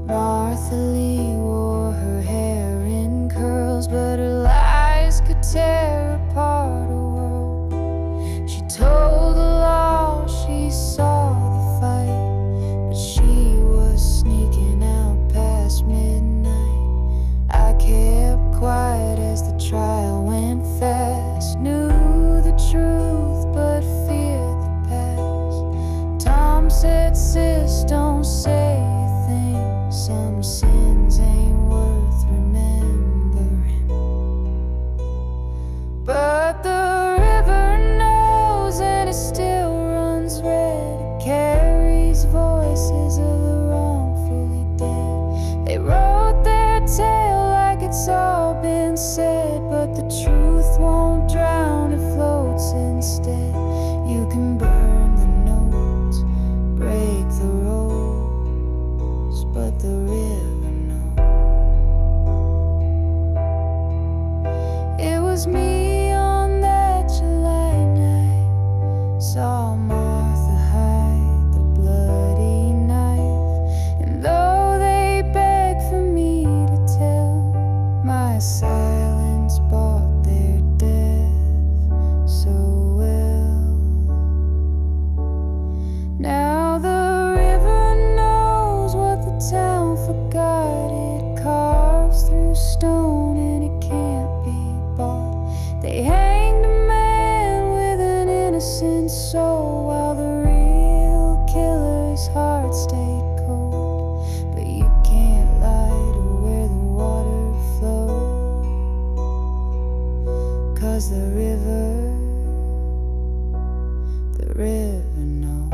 Martha Lee wore her hair in curls, but her lies could tear apart a world. She told the law she saw the fight, but she was sneaking out past midnight. I kept quiet as the trial went fast, knew the truth but feared the past. Tom said, sis, don't say a thing, some sins ain't worth remembering. But the river knows and it still runs red. It carries voices of the wrongfully dead. They wrote their tale like it's all been said, but the truth won't drown, it floats instead. You can burn the notes, break the rules, but the river knows. It was me on that July night, saw Martha hide the bloody knife, and though they begged for me to tell, my silence bought their death so well. Now the river knows what the town forgot. It carves through stone and it can't be bought. They hanged a man with an innocent soul, while the real killer's heart stayed cold. But you can't lie to where the water flows, 'cause the river knows.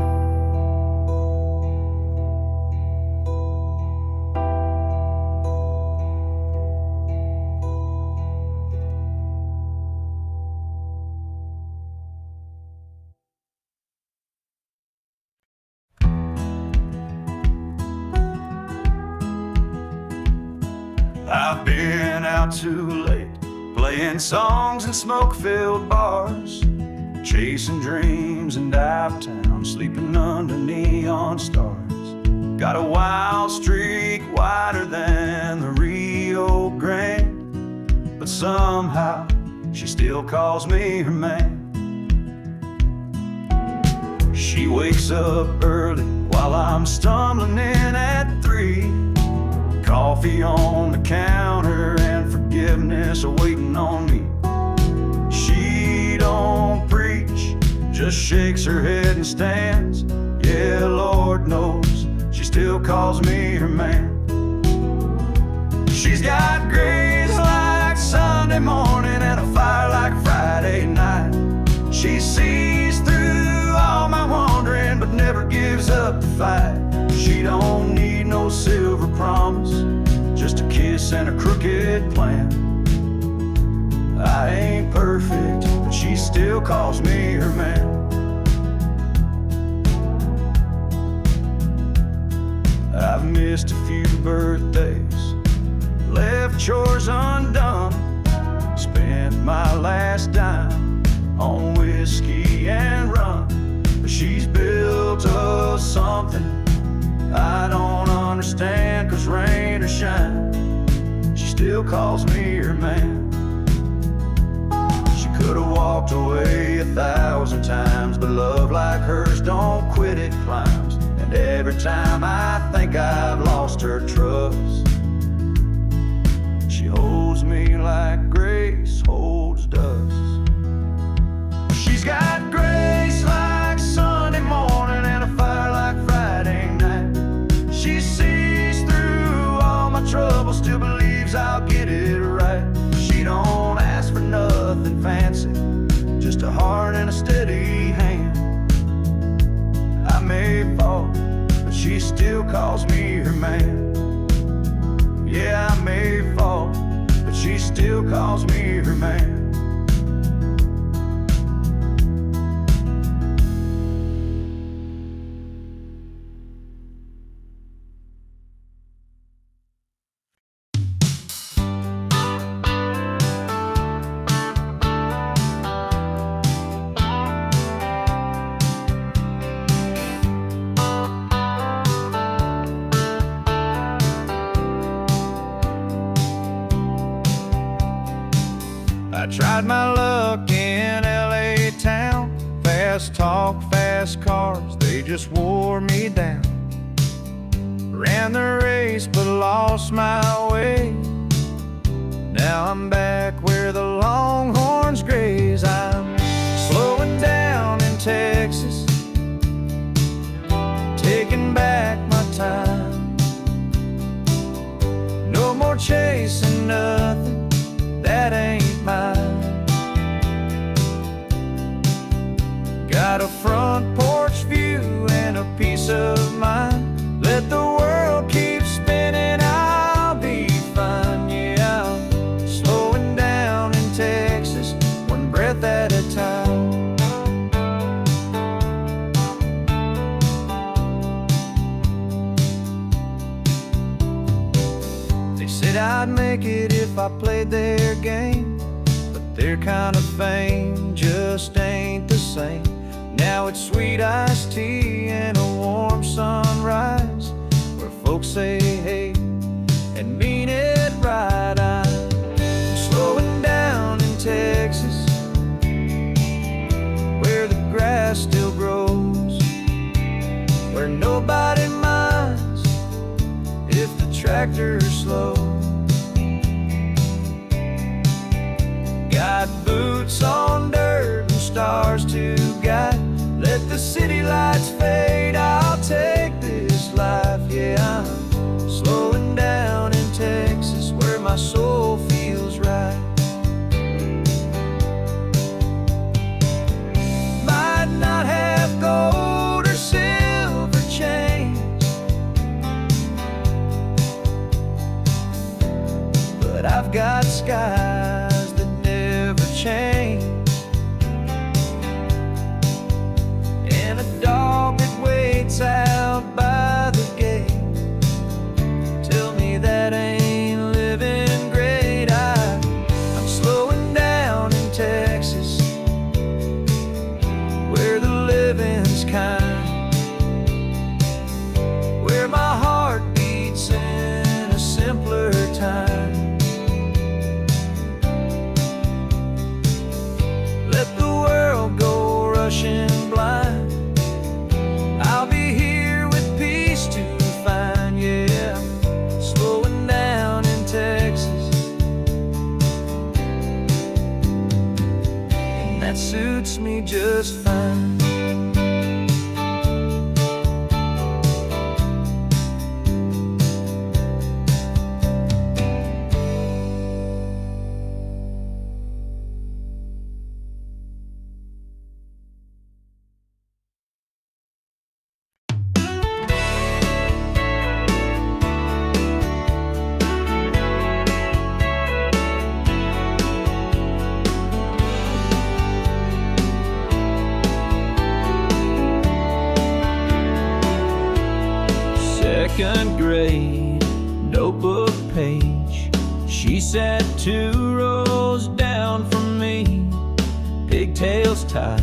I've been out too late, playing songs in smoke-filled bars, chasing dreams in dive town, sleeping under neon stars. Got a wild streak wider than the Rio Grande, but somehow she still calls me her man. She wakes up early while I'm stumbling in at 3. Coffee on the counter and forgiveness waiting on me. She don't preach, just shakes her head and stands. Yeah, Lord knows, she still calls me her man. She's got grace like Sunday morning and a fire like Friday night. She sees through all my wandering but never gives up the fight. She don't need no silver promise, just a kiss and a crooked plan. I ain't perfect, but she still calls me her man. I've missed a few birthdays, left chores undone, spent my last dime on whiskey and rum. But she's built us something I don't understand, 'cause rain or shine, she still calls me her man. She could've walked away 1,000 times, but love like her don't quit, it climbs. And every time I think I've lost her trust, she holds me like grace holds dust. She's got grace like Sunday morning and a fire like Friday night. She sees through all my troubles, still believes I'll get it right. She don't ask for nothing fancy, just a heart and a steady hand. I may fall, but she still calls me her man. Yeah, I may fall, but she still calls me her man. I tried my luck in LA town. Fast talk, fast cars, they just wore me down. Ran the race but lost my way. Now I'm back where the longhorns graze. I'm slowing down in Texas, taking back my time. No more chasing nothing that ain't mine. Got a front porch view and a peace of mind. Let the world keep spinning, I'll be fine. Yeah, I'm slowing down in Texas, one breath at a time. They said I'd make it if I played their game, but their kind of fame just ain't the same. Now it's sweet iced tea and a warm sunrise, where folks say hey and mean it right. I'm slowing down in Texas, where the grass still grows, where nobody minds if the tractor's slow. Got boots on dirt and stars to guide. Let the city lights fade, I'll take this life. Yeah, I'm slowing down in Texas, where my soul feels right. Might not have gold or silver chains, but I've got skies that never change. And a dog that waits out by the gate. Tell me that ain't living great. I'm slowing down in Texas, where the living's kind, where my heart beats in a simpler time. Let the world go rushing blind, I'll be here with peace to find. Yeah, slowing down in Texas, and that suits me just fine. Second grade, notebook page. She sat 2 rows down from me. Pigtails tied,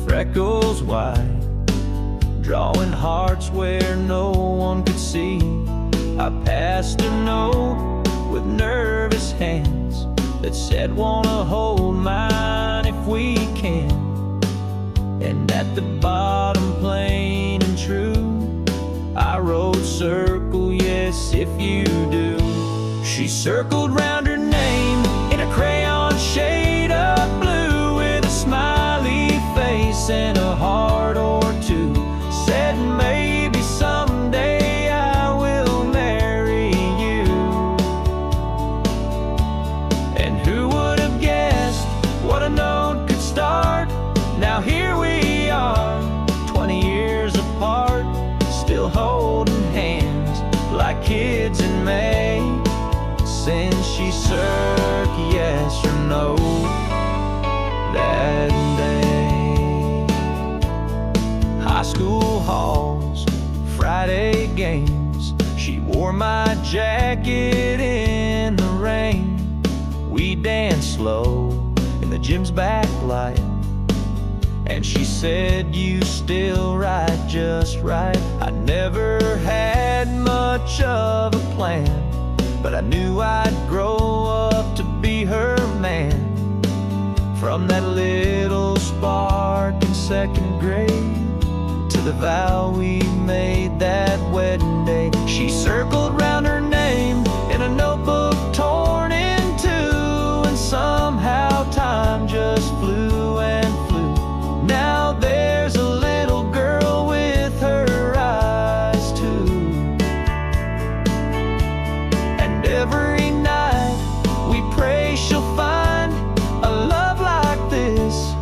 freckles wide, drawing hearts where no one could see. I passed a note with nervous hands that said, wanna hold mine if we can. And at the bottom She circled round her name in a crayon shade of blue, with a smiley face and a heart or two. Said maybe someday I will marry you. And who would have guessed what a note could start? Now here we are, 20 years apart, still holding hands like kids in May. Since she said yes or no that day. High school halls, Friday games, she wore my jacket in the rain. We danced slow in the gym's backlight, and she said, you still write just right. I never had much of a plan, but I knew I'd grow up to be her man. From that little spark in second grade to the vow we made that wedding day. She circled round her name in a notebook torn in two, and somehow time just flew and flew. Now there's a little girl with her eyes too. And every night we pray she'll find a love like this,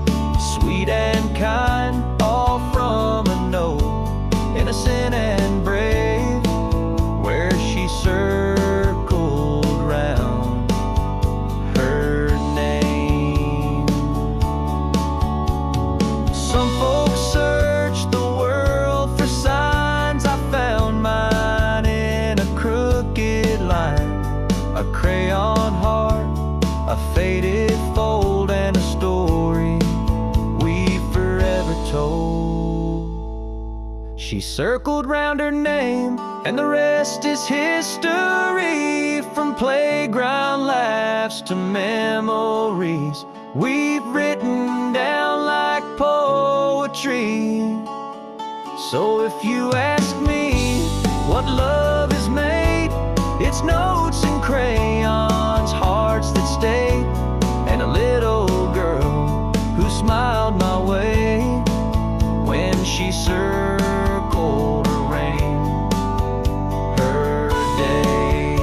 sweet and kind, all from a note, innocent and brave, where she circled round her name. Some folks search the world for signs. I found mine in a crooked line, a crayon heart, a faded fold, and a story we forever told. She circled round her name, and the rest is history. From playground laughs to memories we've written down like poetry. So if you ask me what love is made, it's notes and crayons, hearts that stay, and a little girl who smiled my way when she circled around her day.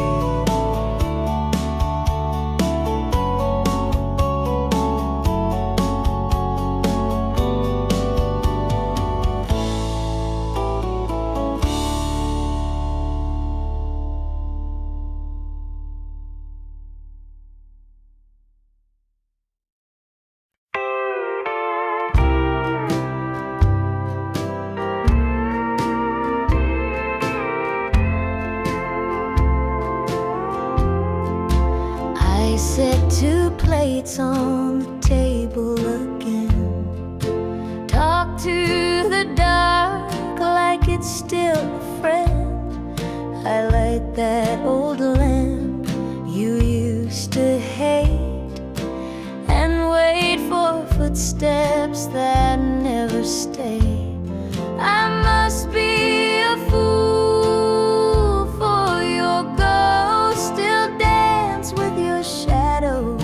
I set 2 plates on the table again. Talk to the dark like it's still a friend. I light that old lamp you used to hate, and wait for footsteps that never stay. I must be a fool for your ghost, still dance with your shadow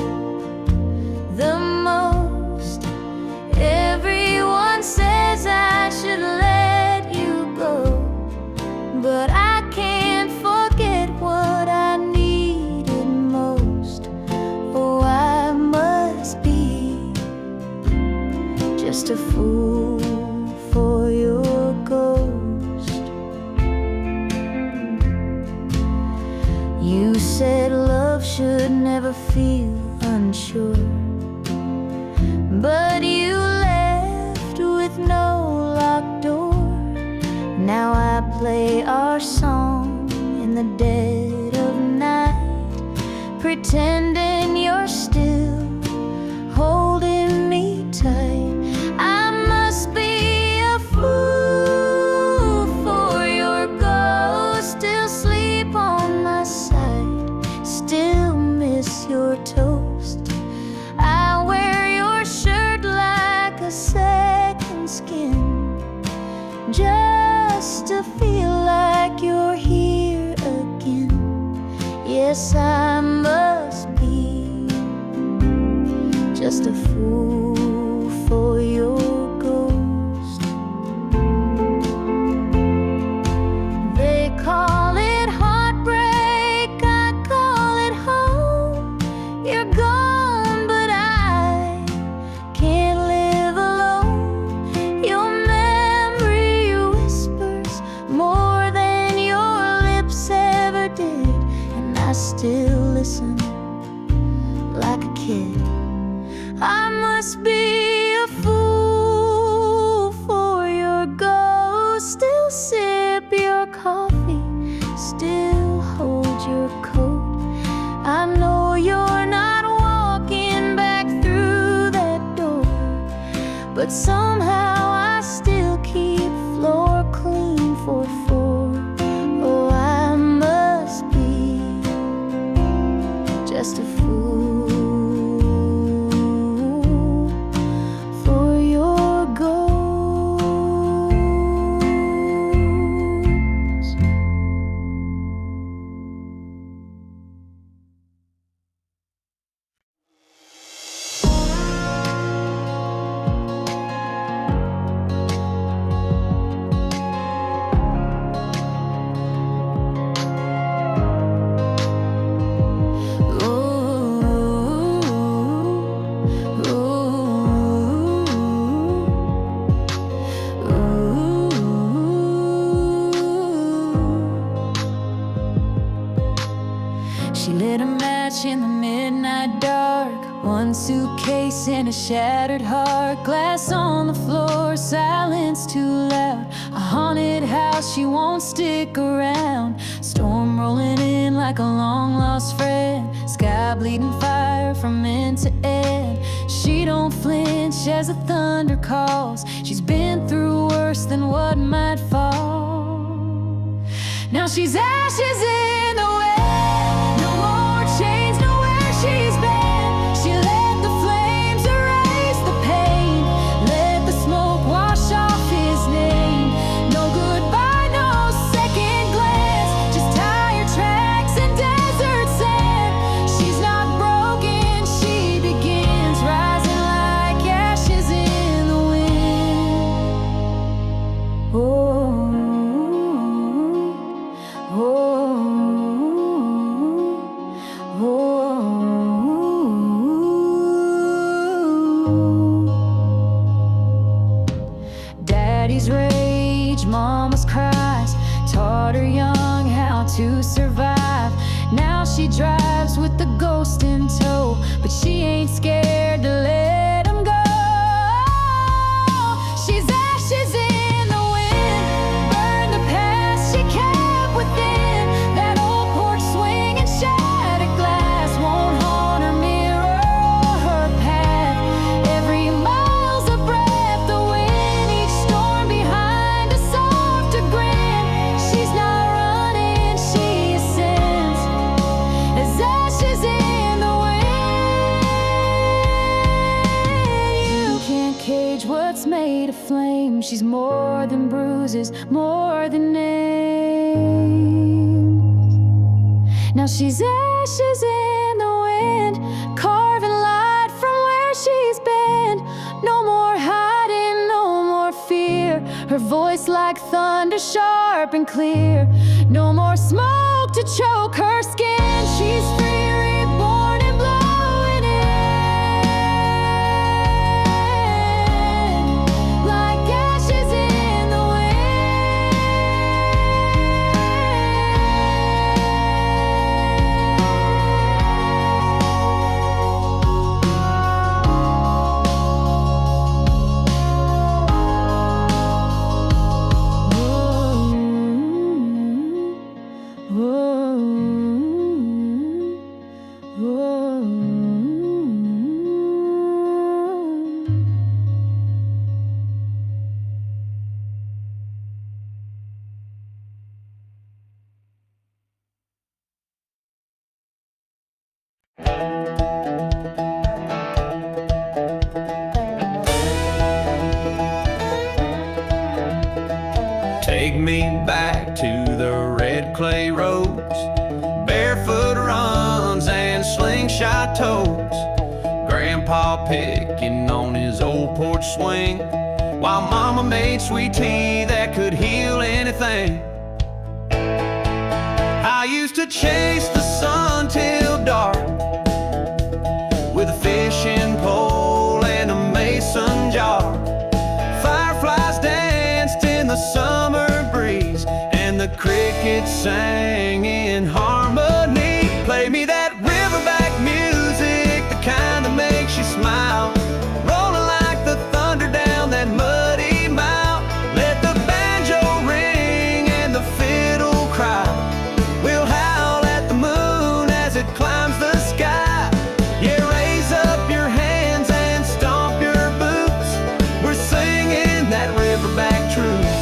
the most. Everyone says I should let you go, but I can't forget what I needed most. Oh, I must be just a fool for your ghost. You said love should never feel unsure, but you left with no locked door. Now I play our song in the dead of night, pretending you're still holding me tight. I must be a fool for your ghost, still sleep on my side, still miss your toast. I wear your shirt like a second skin, just to feel like you're here again. Yes, I just a fool for your ghost. They call it heartbreak, I call it home. You're gone, but I can't live alone. Your memory whispers more than your lips ever did, and I still listen like a kid. I must be a fool for your ghost. Still sip your coffee, still hold your coat. I know you're not walking back through that door, but somehow I still keep floor clean for four. Oh, I must be just a fool for your ghost. She lit a match in the midnight dark, one suitcase and a shattered heart. Glass on the floor, silence too loud. A haunted house, she won't stick around. Storm rolling in like a long lost friend. Sky bleeding fire from end to end. She don't flinch as the thunder calls. She's been through worse than what might fall. Now she's ashes in the wind. No more chains, know where she's been. She let the flames erase the pain. Let the smoke wash off his name. No goodbye, no second glance. Just tire tracks and desert sand. She's not broken, she begins rising like ashes in the wind. Oh, Daddy's rage, mama's cries taught her young how to survive. Now she drives with the ghost in tow, but she ain't scared to let him go. She's ashes in the wind, burn the past she kept within. That old porch swing and shattered glass won't haunt her mirror or her path. Every mile's a breath, the wind, each storm behind a softer grin. She's not running, she ascends as ashes in the wind. You can't cage what's made of flame. She's more than bruises, more than names. Now she's ashes in the wind, carving light from where she's been. No more hiding, no more fear. Her voice like thunder, sharp and clear. No more smoke to choke her skin. She's free, reborn and blowing in like ashes in the Take me back to the red clay roads, barefoot runs and slingshot toes. Grandpa picking on his old porch swing, while Mama made sweet tea that could heal anything. I used to chase the sun till dark with a fishing pole and a mason jar. Fireflies danced in the summer breeze, and the crickets sang in harmony. Play me that riverback music, the kind that makes you smile, rolling like the thunder down that muddy mile. Let the banjo ring and the fiddle cry. We'll howl at the moon as it climbs the sky. Yeah, raise up your hands and stomp your boots. We're singing that riverback truth,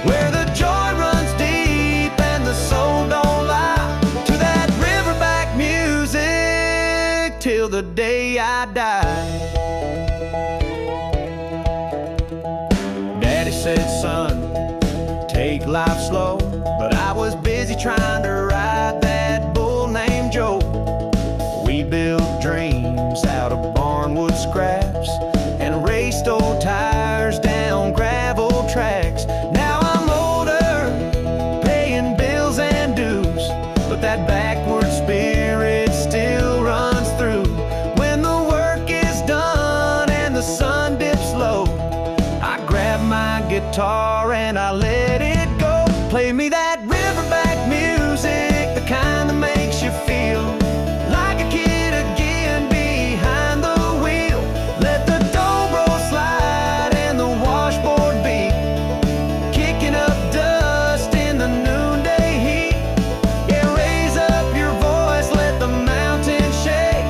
where the joy runs deep and the soul don't lie. To that riverback music till the day I die. Daddy said, son, take life slow, but I was busy trying to ride that bull named Joe. We built dreams out of barnwood scraps and raced old tires down gravel tracks. Now I'm older, paying bills and dues, but that backward spirit still runs through. When the work is done and the sun dips low, I grab my guitar and I let it go. Play me that riverback music, the kind that makes you feel like a kid again behind the wheel. Let the dobro slide and the washboard beat, kicking up dust in the noonday heat. Yeah, raise up your voice, let the mountains shake.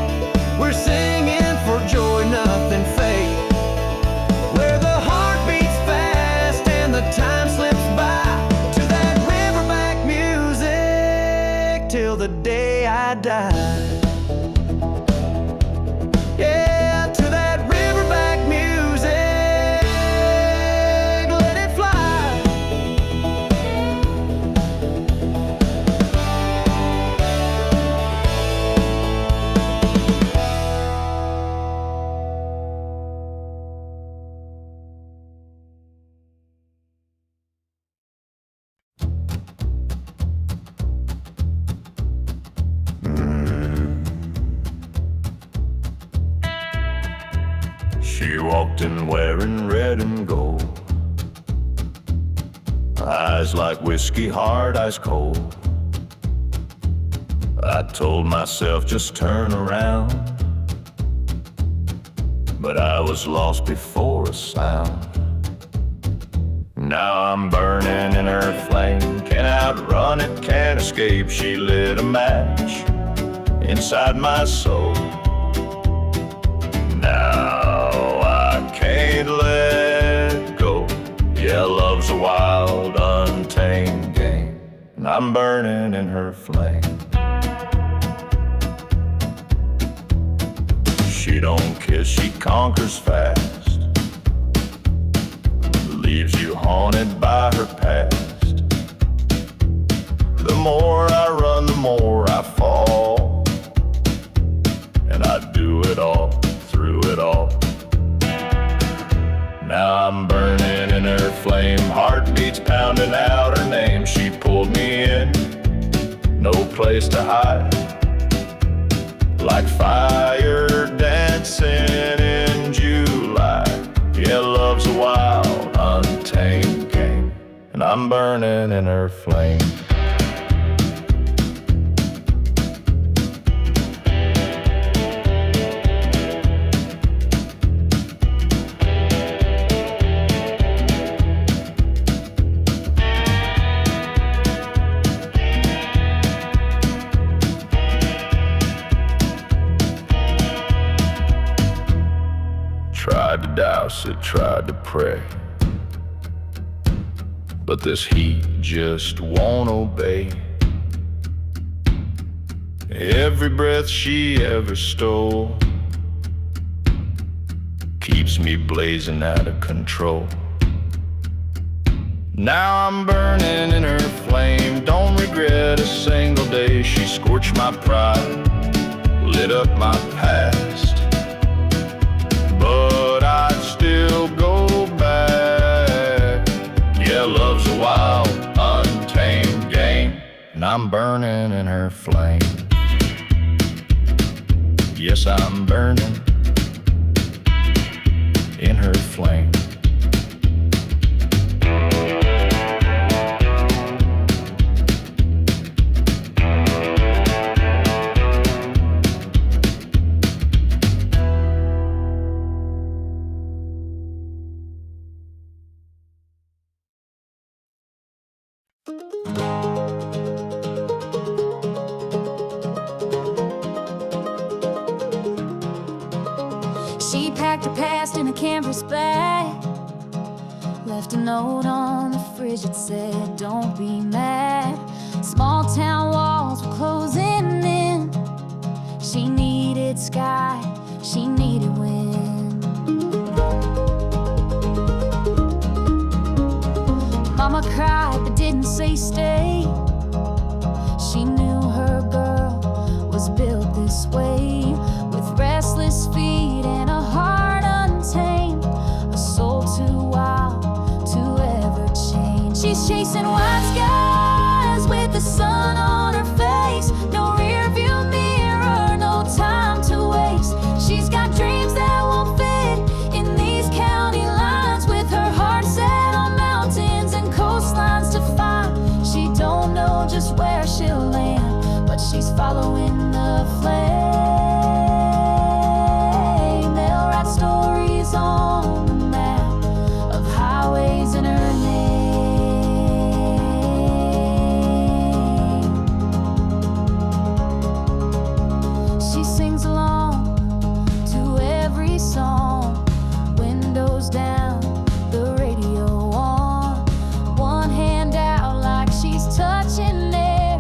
We're singing for joy, nothing fake, where the heart beats fast and the time slips by. To that riverback music till the day I die. Yeah, to that riverback music, let it fly. She walked in wearing red and gold, eyes like whiskey, hard, ice cold. I told myself just turn around, but I was lost before a sound. Now I'm burning in her flame, can't outrun it, can't escape. She lit a match inside my soul. Now I can't let go. Yeah, love's a wild, untamed game, and I'm burning in her flame. She don't kiss, she conquers fast, leaves you haunted by her past. The more I run, the more I fall, and I do it all, through it all. Now I'm burning in her flame, heartbeats pounding out her name. She pulled me in, no place to hide, like fire dancing in July. Yeah, love's a wild, untamed game, and I'm burning in her flame. Tried to douse it, tried to pray, but this heat just won't obey. Every breath she ever stole keeps me blazing out of control. Now I'm burning in her flame, don't regret a single day. She scorched my pride, lit up my past, I'm burning in her flame. Yes, I'm burning in her flame. She packed her past in a canvas bag, left a note on the fridge that said, "Don't be mad." Small town walls were closing in. She needed sky, she needed wind. Mama cried but didn't say stay. She knew her girl was built this way, with restless feet and a heart untamed, a soul too wild to ever change. She's chasing white skies with the sun on her face. No rear view mirror, no time to waste. She's got dreams that won't fit in these county lines, with her heart set on mountains and coastlines to find. She don't know just where she'll land, but she's following the flame. They'll write stories on the map of highways in her name. She sings along to every song, windows down, the radio on, one hand out like she's touching air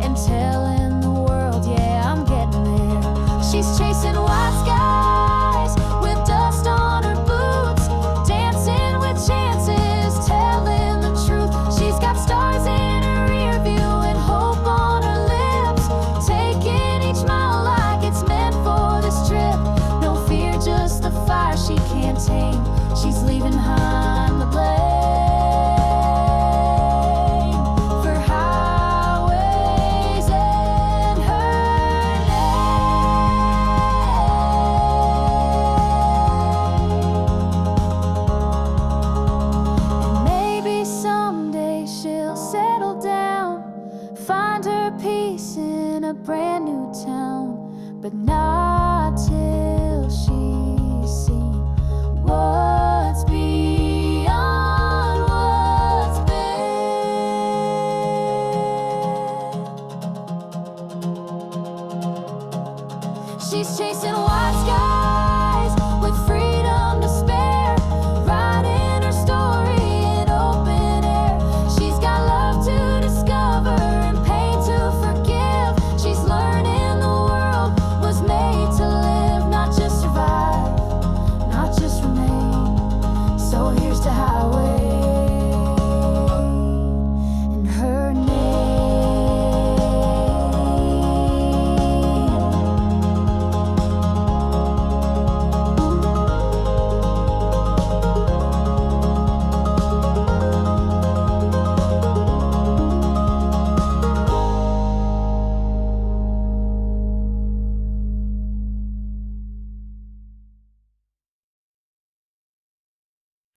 and telling the world, yeah, I'm getting there. She's chasing white skies with dust on her boots, dancing with chances, telling the truth. She's got stars in her rear view and hope on her lips, taking each mile like it's meant for this trip. No fear, just the fire she can't tame. She's leaving high